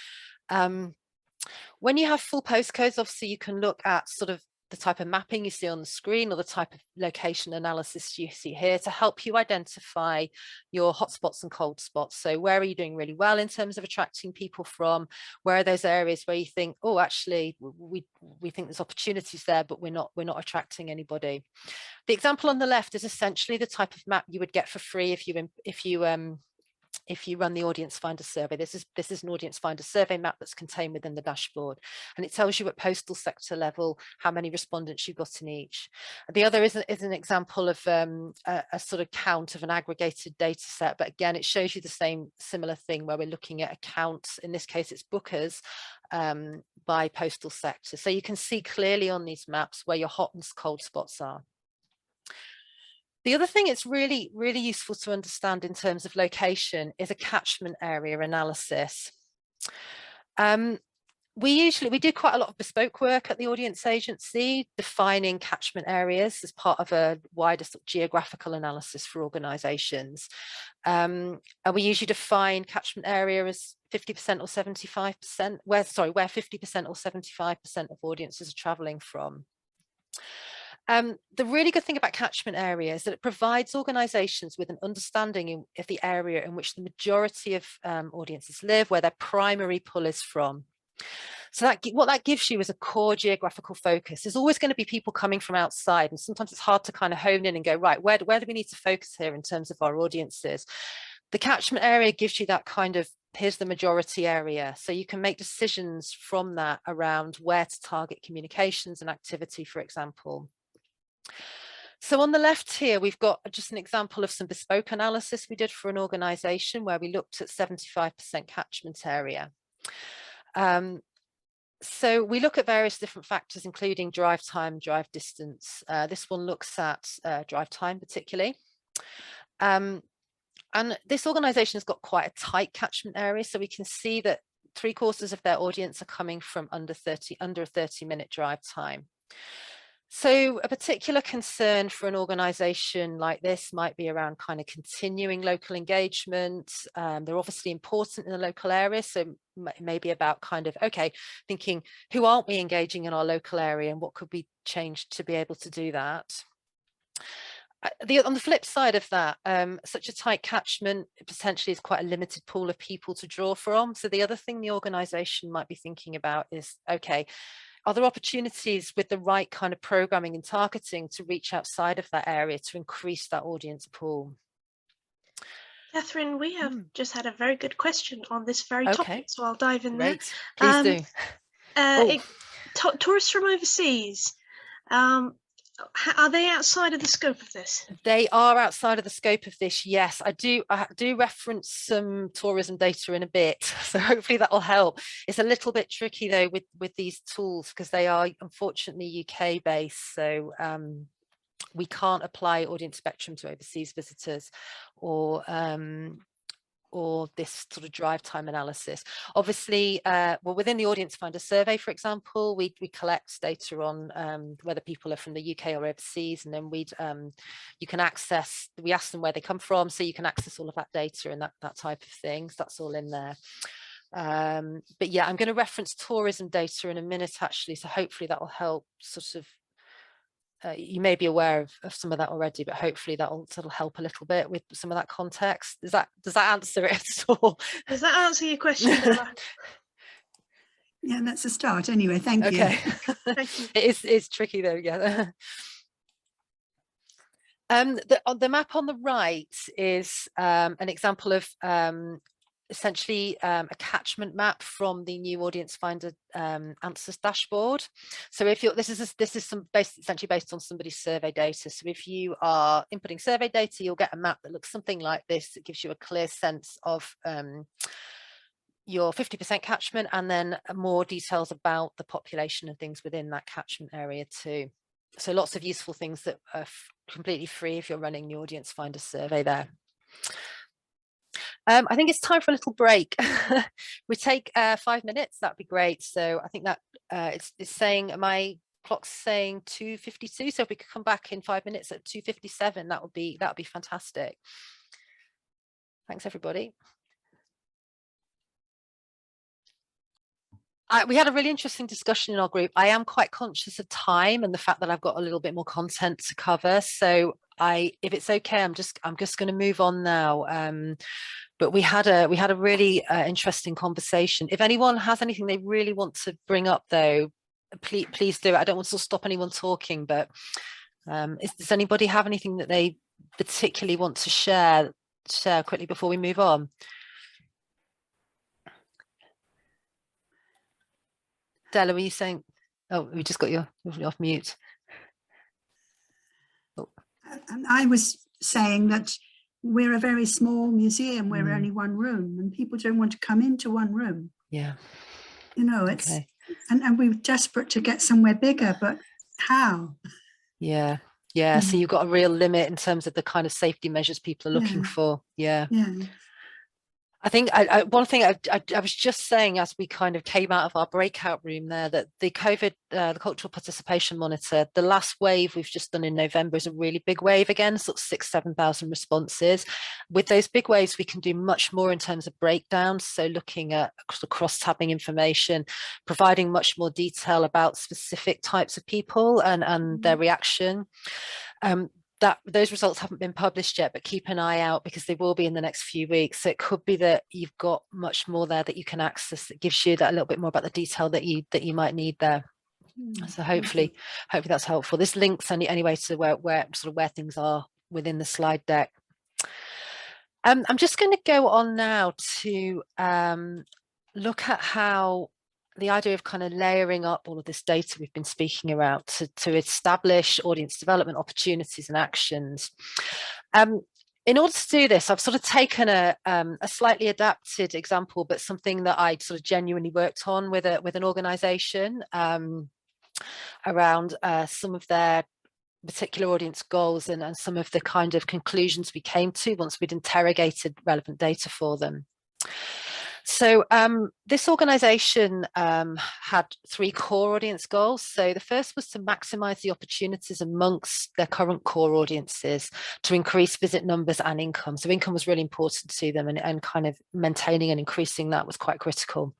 When you have full postcodes, obviously you can look at sort of the type of mapping you see on the screen or the type of location analysis you see here to help you identify your hotspots and cold spots. So where are you doing really well in terms of attracting people from? Where are those areas where you think, oh, actually, we think there's opportunities there, but we're not attracting anybody? The example on the left is essentially the type of map you would get for free if you run the audience finder survey. This is an audience finder survey map that's contained within the dashboard, and it tells you at postal sector level how many respondents you've got in each. The other is an example of a sort of count of an aggregated data set, but again it shows you the similar thing where we're looking at accounts. In this case it's bookers by postal sector, so you can see clearly on these maps where your hot and cold spots are. The other thing it's really useful to understand in terms of location is a catchment area analysis. We do quite a lot of bespoke work at the audience agency, defining catchment areas as part of a wider sort of geographical analysis for organisations. And we usually define catchment area as 50% or 75%, where 50% or 75% of audiences are travelling from. The really good thing about catchment area is that it provides organisations with an understanding of the area in which the majority of audiences live, where their primary pull is from. So what that gives you is a core geographical focus. There's always going to be people coming from outside, and sometimes it's hard to kind of hone in and go, right, where do we need to focus here in terms of our audiences? The catchment area gives you that kind of, here's the majority area, so you can make decisions from that around where to target communications and activity, for example. So on the left here, we've got just an example of some bespoke analysis we did for an organisation where we looked at 75% catchment area. So we look at various different factors, including drive time, drive distance. This one looks at drive time particularly. And this organisation has got quite a tight catchment area, so we can see that 3/4 of their audience are coming from under a 30-minute drive time. So a particular concern for an organisation like this might be around kind of continuing local engagement. They're obviously important in the local area, so maybe about kind of, okay, thinking, who aren't we engaging in our local area and what could be changed to be able to do that? On the flip side of that, such a tight catchment potentially is quite a limited pool of people to draw from. So the other thing the organisation might be thinking about is, okay, are there opportunities with the right kind of programming and targeting to reach outside of that area to increase that audience pool? Catherine, we have just had a very good question on this very topic, so I'll dive in there. Please do. Tourists from overseas, are they outside of the scope of this? They are outside of the scope of this, yes. I do reference some tourism data in a bit, so hopefully that will help. It's a little bit tricky though with these tools because they are unfortunately UK based, so we can't apply audience spectrum to overseas visitors or this sort of drive time analysis. Obviously, well, within the Audience Finder survey, for example, we collect data on whether people are from the UK or overseas, and then we ask them where they come from, so you can access all of that data and that type of thing. So that's all in there. But yeah, I'm going to reference tourism data in a minute, actually, so hopefully that will help sort of you may be aware of some of that already, but hopefully that'll sort of help a little bit with some of that context. Does that answer it at all? Does that answer your question, Bella? Yeah, that's a start anyway. Thank you. Okay. Thank you. It's tricky though, yeah. The map on the right is an example of essentially a catchment map from the new Audience Finder answers dashboard. So if you're, this is essentially based on somebody's survey data. So if you are inputting survey data, you'll get a map that looks something like this. It gives you a clear sense of your 50% catchment, and then more details about the population and things within that catchment area too. So lots of useful things that are completely free if you're running the Audience Finder survey there. I think it's time for a little break. We take 5 minutes, that'd be great. So I think that it's saying, my clock's saying 2:52. So if we could come back in 5 minutes at 2:57, that would be fantastic. Thanks, everybody. We had a really interesting discussion in our group. I am quite conscious of time and the fact that I've got a little bit more content to cover. So if it's okay, I'm just going to move on now. But we had a really interesting conversation. If anyone has anything they really want to bring up, though, please do it. I don't want to stop anyone talking, but does anybody have anything that they particularly want to share quickly before we move on? Della, were you saying? Oh, we just got you off mute. Oh. And I was saying that we're a very small museum. We're only one room, and people don't want to come into one room. Yeah. You know, it's okay. And we're desperate to get somewhere bigger, but how? Yeah. Yeah. So you've got a real limit in terms of the kind of safety measures people are looking for. Yeah. I think one thing I was just saying as we kind of came out of our breakout room there, that the COVID, the Cultural Participation Monitor, the last wave we've just done in November is a really big wave again, sort of 6,000-7,000 responses. With those big waves, we can do much more in terms of breakdowns. So looking at cross-tabbing information, providing much more detail about specific types of people and their reaction. Those results haven't been published yet, but keep an eye out because they will be in the next few weeks. So it could be that you've got much more there that you can access that gives you that a little bit more about the detail that you might need there. So hopefully that's helpful. This links anyway to where things are within the slide deck. I'm just going to go on now to look at how the idea of kind of layering up all of this data we've been speaking about to establish audience development opportunities and actions. In order to do this, I've sort of taken a slightly adapted example, but something that I sort of genuinely worked on with an organisation around some of their particular audience goals and some of the kind of conclusions we came to once we'd interrogated relevant data for them. So this organisation had 3 core audience goals. So the first was to maximise the opportunities amongst their current core audiences to increase visit numbers and income. So income was really important to them, and kind of maintaining and increasing that was quite critical.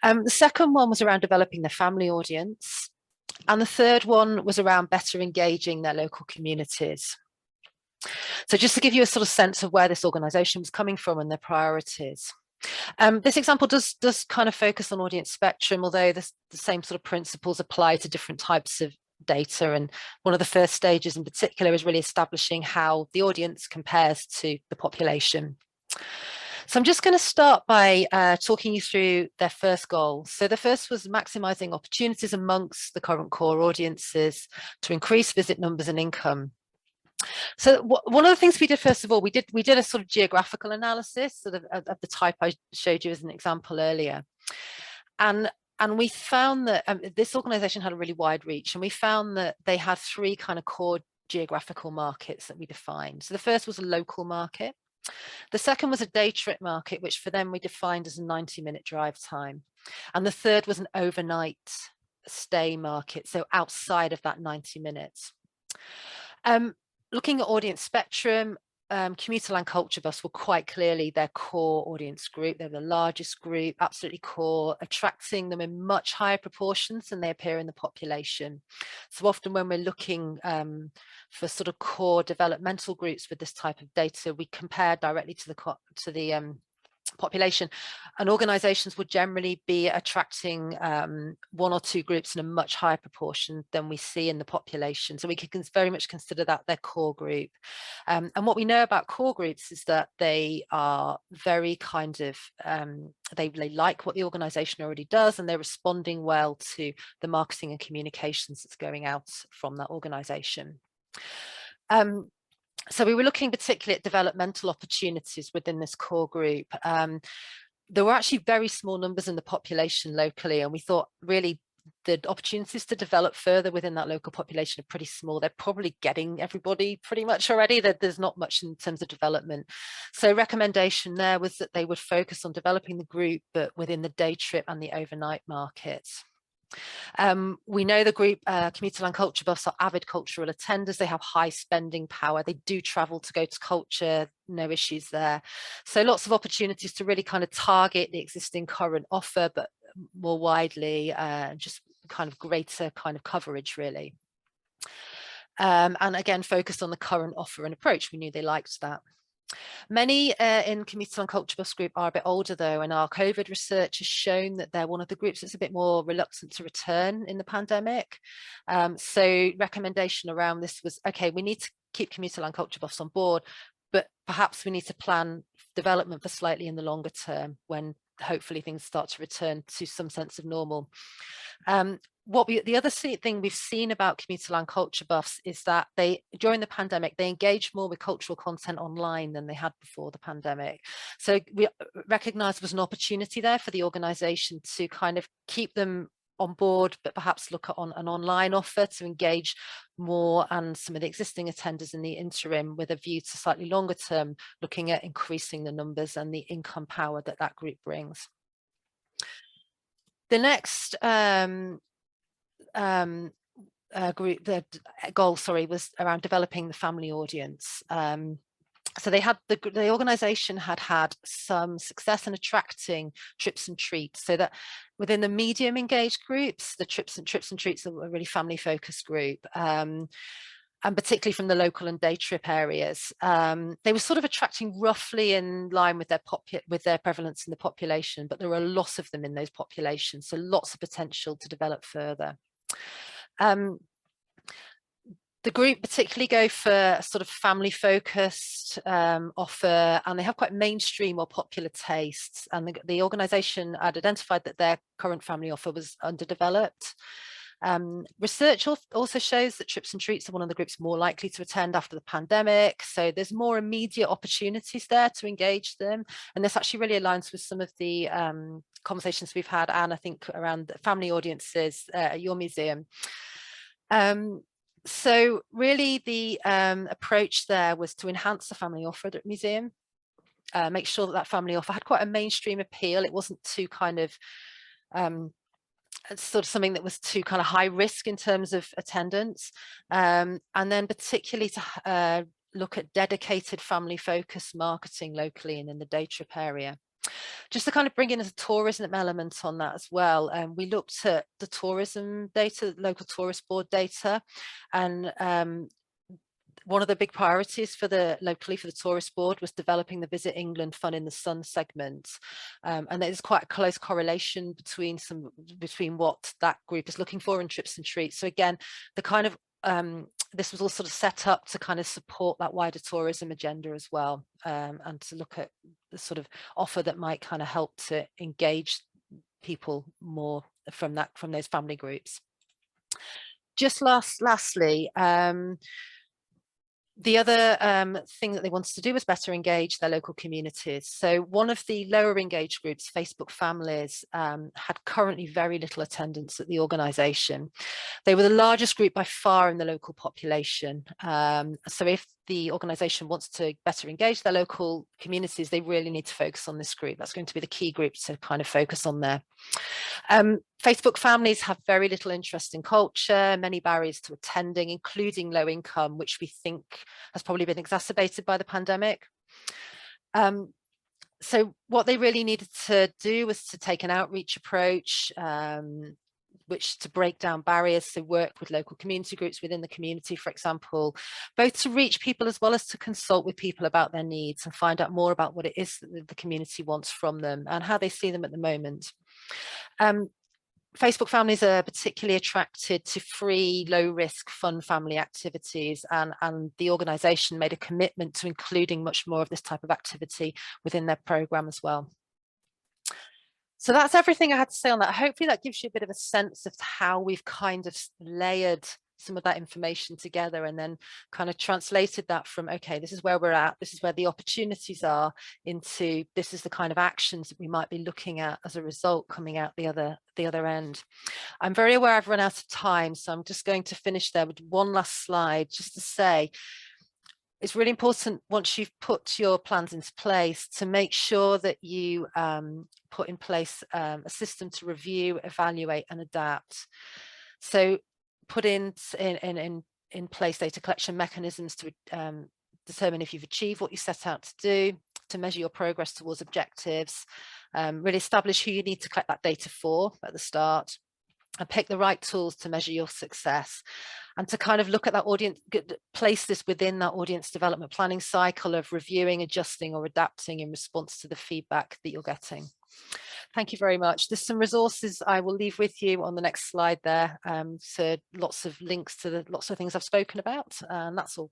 The second one was around developing their family audience. And the third one was around better engaging their local communities. So just to give you a sort of sense of where this organisation was coming from and their priorities. This example does kind of focus on audience spectrum, although the same sort of principles apply to different types of data. And one of the first stages in particular is really establishing how the audience compares to the population. So I'm just going to start by talking you through their first goal. So the first was maximising opportunities amongst the current core audiences to increase visit numbers and income. So one of the things we did, first of all, we did a sort of geographical analysis sort of the type I showed you as an example earlier. And we found that this organisation had a really wide reach, and we found that they had 3 kind of core geographical markets that we defined. So the first was a local market. The second was a day trip market, which for them we defined as a 90-minute drive time. And the third was an overnight stay market, so outside of that 90 minutes. Looking at audience spectrum, Commuterland Culture Bus were quite clearly their core audience group. They're the largest group, absolutely core, attracting them in much higher proportions than they appear in the population. So often when we're looking for sort of core developmental groups with this type of data, we compare directly to the population, and organizations would generally be attracting one or two groups in a much higher proportion than we see in the population. So we can very much consider that their core group. And what we know about core groups is that they are very kind of, they like what the organization already does, and they're responding well to the marketing and communications that's going out from that organization. So we were looking particularly at developmental opportunities within this core group. There were actually very small numbers in the population locally, and we thought really the opportunities to develop further within that local population are pretty small. They're probably getting everybody pretty much already. There's not much in terms of development. So recommendation there was that they would focus on developing the group, but within the day trip and the overnight markets. We know the group Commuterland Culture Bus are avid cultural attenders. They have high spending power. They do travel to go to culture, no issues there. So lots of opportunities to really kind of target the existing current offer, but more widely, just kind of greater kind of coverage really. And again, focused on the current offer and approach. We knew they liked that. Many in Commuterland Culture Bus group are a bit older though, and our COVID research has shown that they're one of the groups that's a bit more reluctant to return in the pandemic. So recommendation around this was, okay, we need to keep Commuterland Culture Bus on board, but perhaps we need to plan development for slightly in the longer term when hopefully things start to return to some sense of normal. The other thing we've seen about Commuterland Culture Buffs is that during the pandemic, they engaged more with cultural content online than they had before the pandemic. So we recognized there was an opportunity there for the organization to kind of keep them on board, but perhaps look at an online offer to engage more and some of the existing attenders in the interim, with a view to slightly longer term, looking at increasing the numbers and the income power that that group brings. The next group, the goal, was around developing the family audience. So they had the organization had some success in attracting trips and treats, so that within the medium engaged groups, the trips and treats are a really family focused group. And particularly from the local and day trip areas, they were sort of attracting roughly in line with their prevalence in the population, but there were a lot of them in those populations, so lots of potential to develop further. The group particularly go for a sort of family focused offer, and they have quite mainstream or popular tastes, and the organisation had identified that their current family offer was underdeveloped. Research also shows that trips and treats are one of the groups more likely to attend after the pandemic, so there's more immediate opportunities there to engage them, and this actually really aligns with some of the conversations we've had, Anne, I think, around family audiences at your museum. So really the approach there was to enhance the family offer at the museum, make sure that that family offer had quite a mainstream appeal. It wasn't too kind of sort of something that was too kind of high risk in terms of attendance, and then particularly to look at dedicated family focused marketing locally and in the day trip area. Just to kind of bring in a tourism element on that as well, we looked at the tourism data, local tourist board data, and one of the big priorities for locally for the tourist board was developing the Visit England Fun in the Sun segment, and there's quite a close correlation between what that group is looking for in trips and treats. So again, the kind of this was all sort of set up to kind of support that wider tourism agenda as well, and to look at the sort of offer that might kind of help to engage people more from those family groups. Just lastly, The other thing that they wanted to do was better engage their local communities. So one of the lower engaged groups, Facebook Families, had currently very little attendance at the organisation. They were the largest group by far in the local population. So if the organisation wants to better engage their local communities, they really need to focus on this group. That's going to be the key group to kind of focus on there. Facebook Families have very little interest in culture, many barriers to attending, including low income, which we think has probably been exacerbated by the pandemic. So what they really needed to do was to take an outreach approach, which to break down barriers, so work with local community groups within the community, for example, both to reach people as well as to consult with people about their needs and find out more about what it is that the community wants from them and how they see them at the moment. Facebook Families are particularly attracted to free, low-risk, fun family activities, and the organisation made a commitment to including much more of this type of activity within their programme as well. So that's everything I had to say on that. Hopefully that gives you a bit of a sense of how we've kind of layered some of that information together and then kind of translated that from, okay, this is where we're at, this is where the opportunities are, into this is the kind of actions that we might be looking at as a result coming out the other end. I'm very aware I've run out of time, so I'm just going to finish there with one last slide just to say it's really important once you've put your plans into place to make sure that you put in place a system to review, evaluate and adapt. So put in place data collection mechanisms to determine if you've achieved what you set out to do, to measure your progress towards objectives, really establish who you need to collect that data for at the start, and pick the right tools to measure your success, and to kind of look at that audience, place this within that audience development planning cycle of reviewing, adjusting or adapting in response to the feedback that you're getting. Thank you very much. There's some resources I will leave with you on the next slide there. So lots of links to lots of things I've spoken about, and that's all.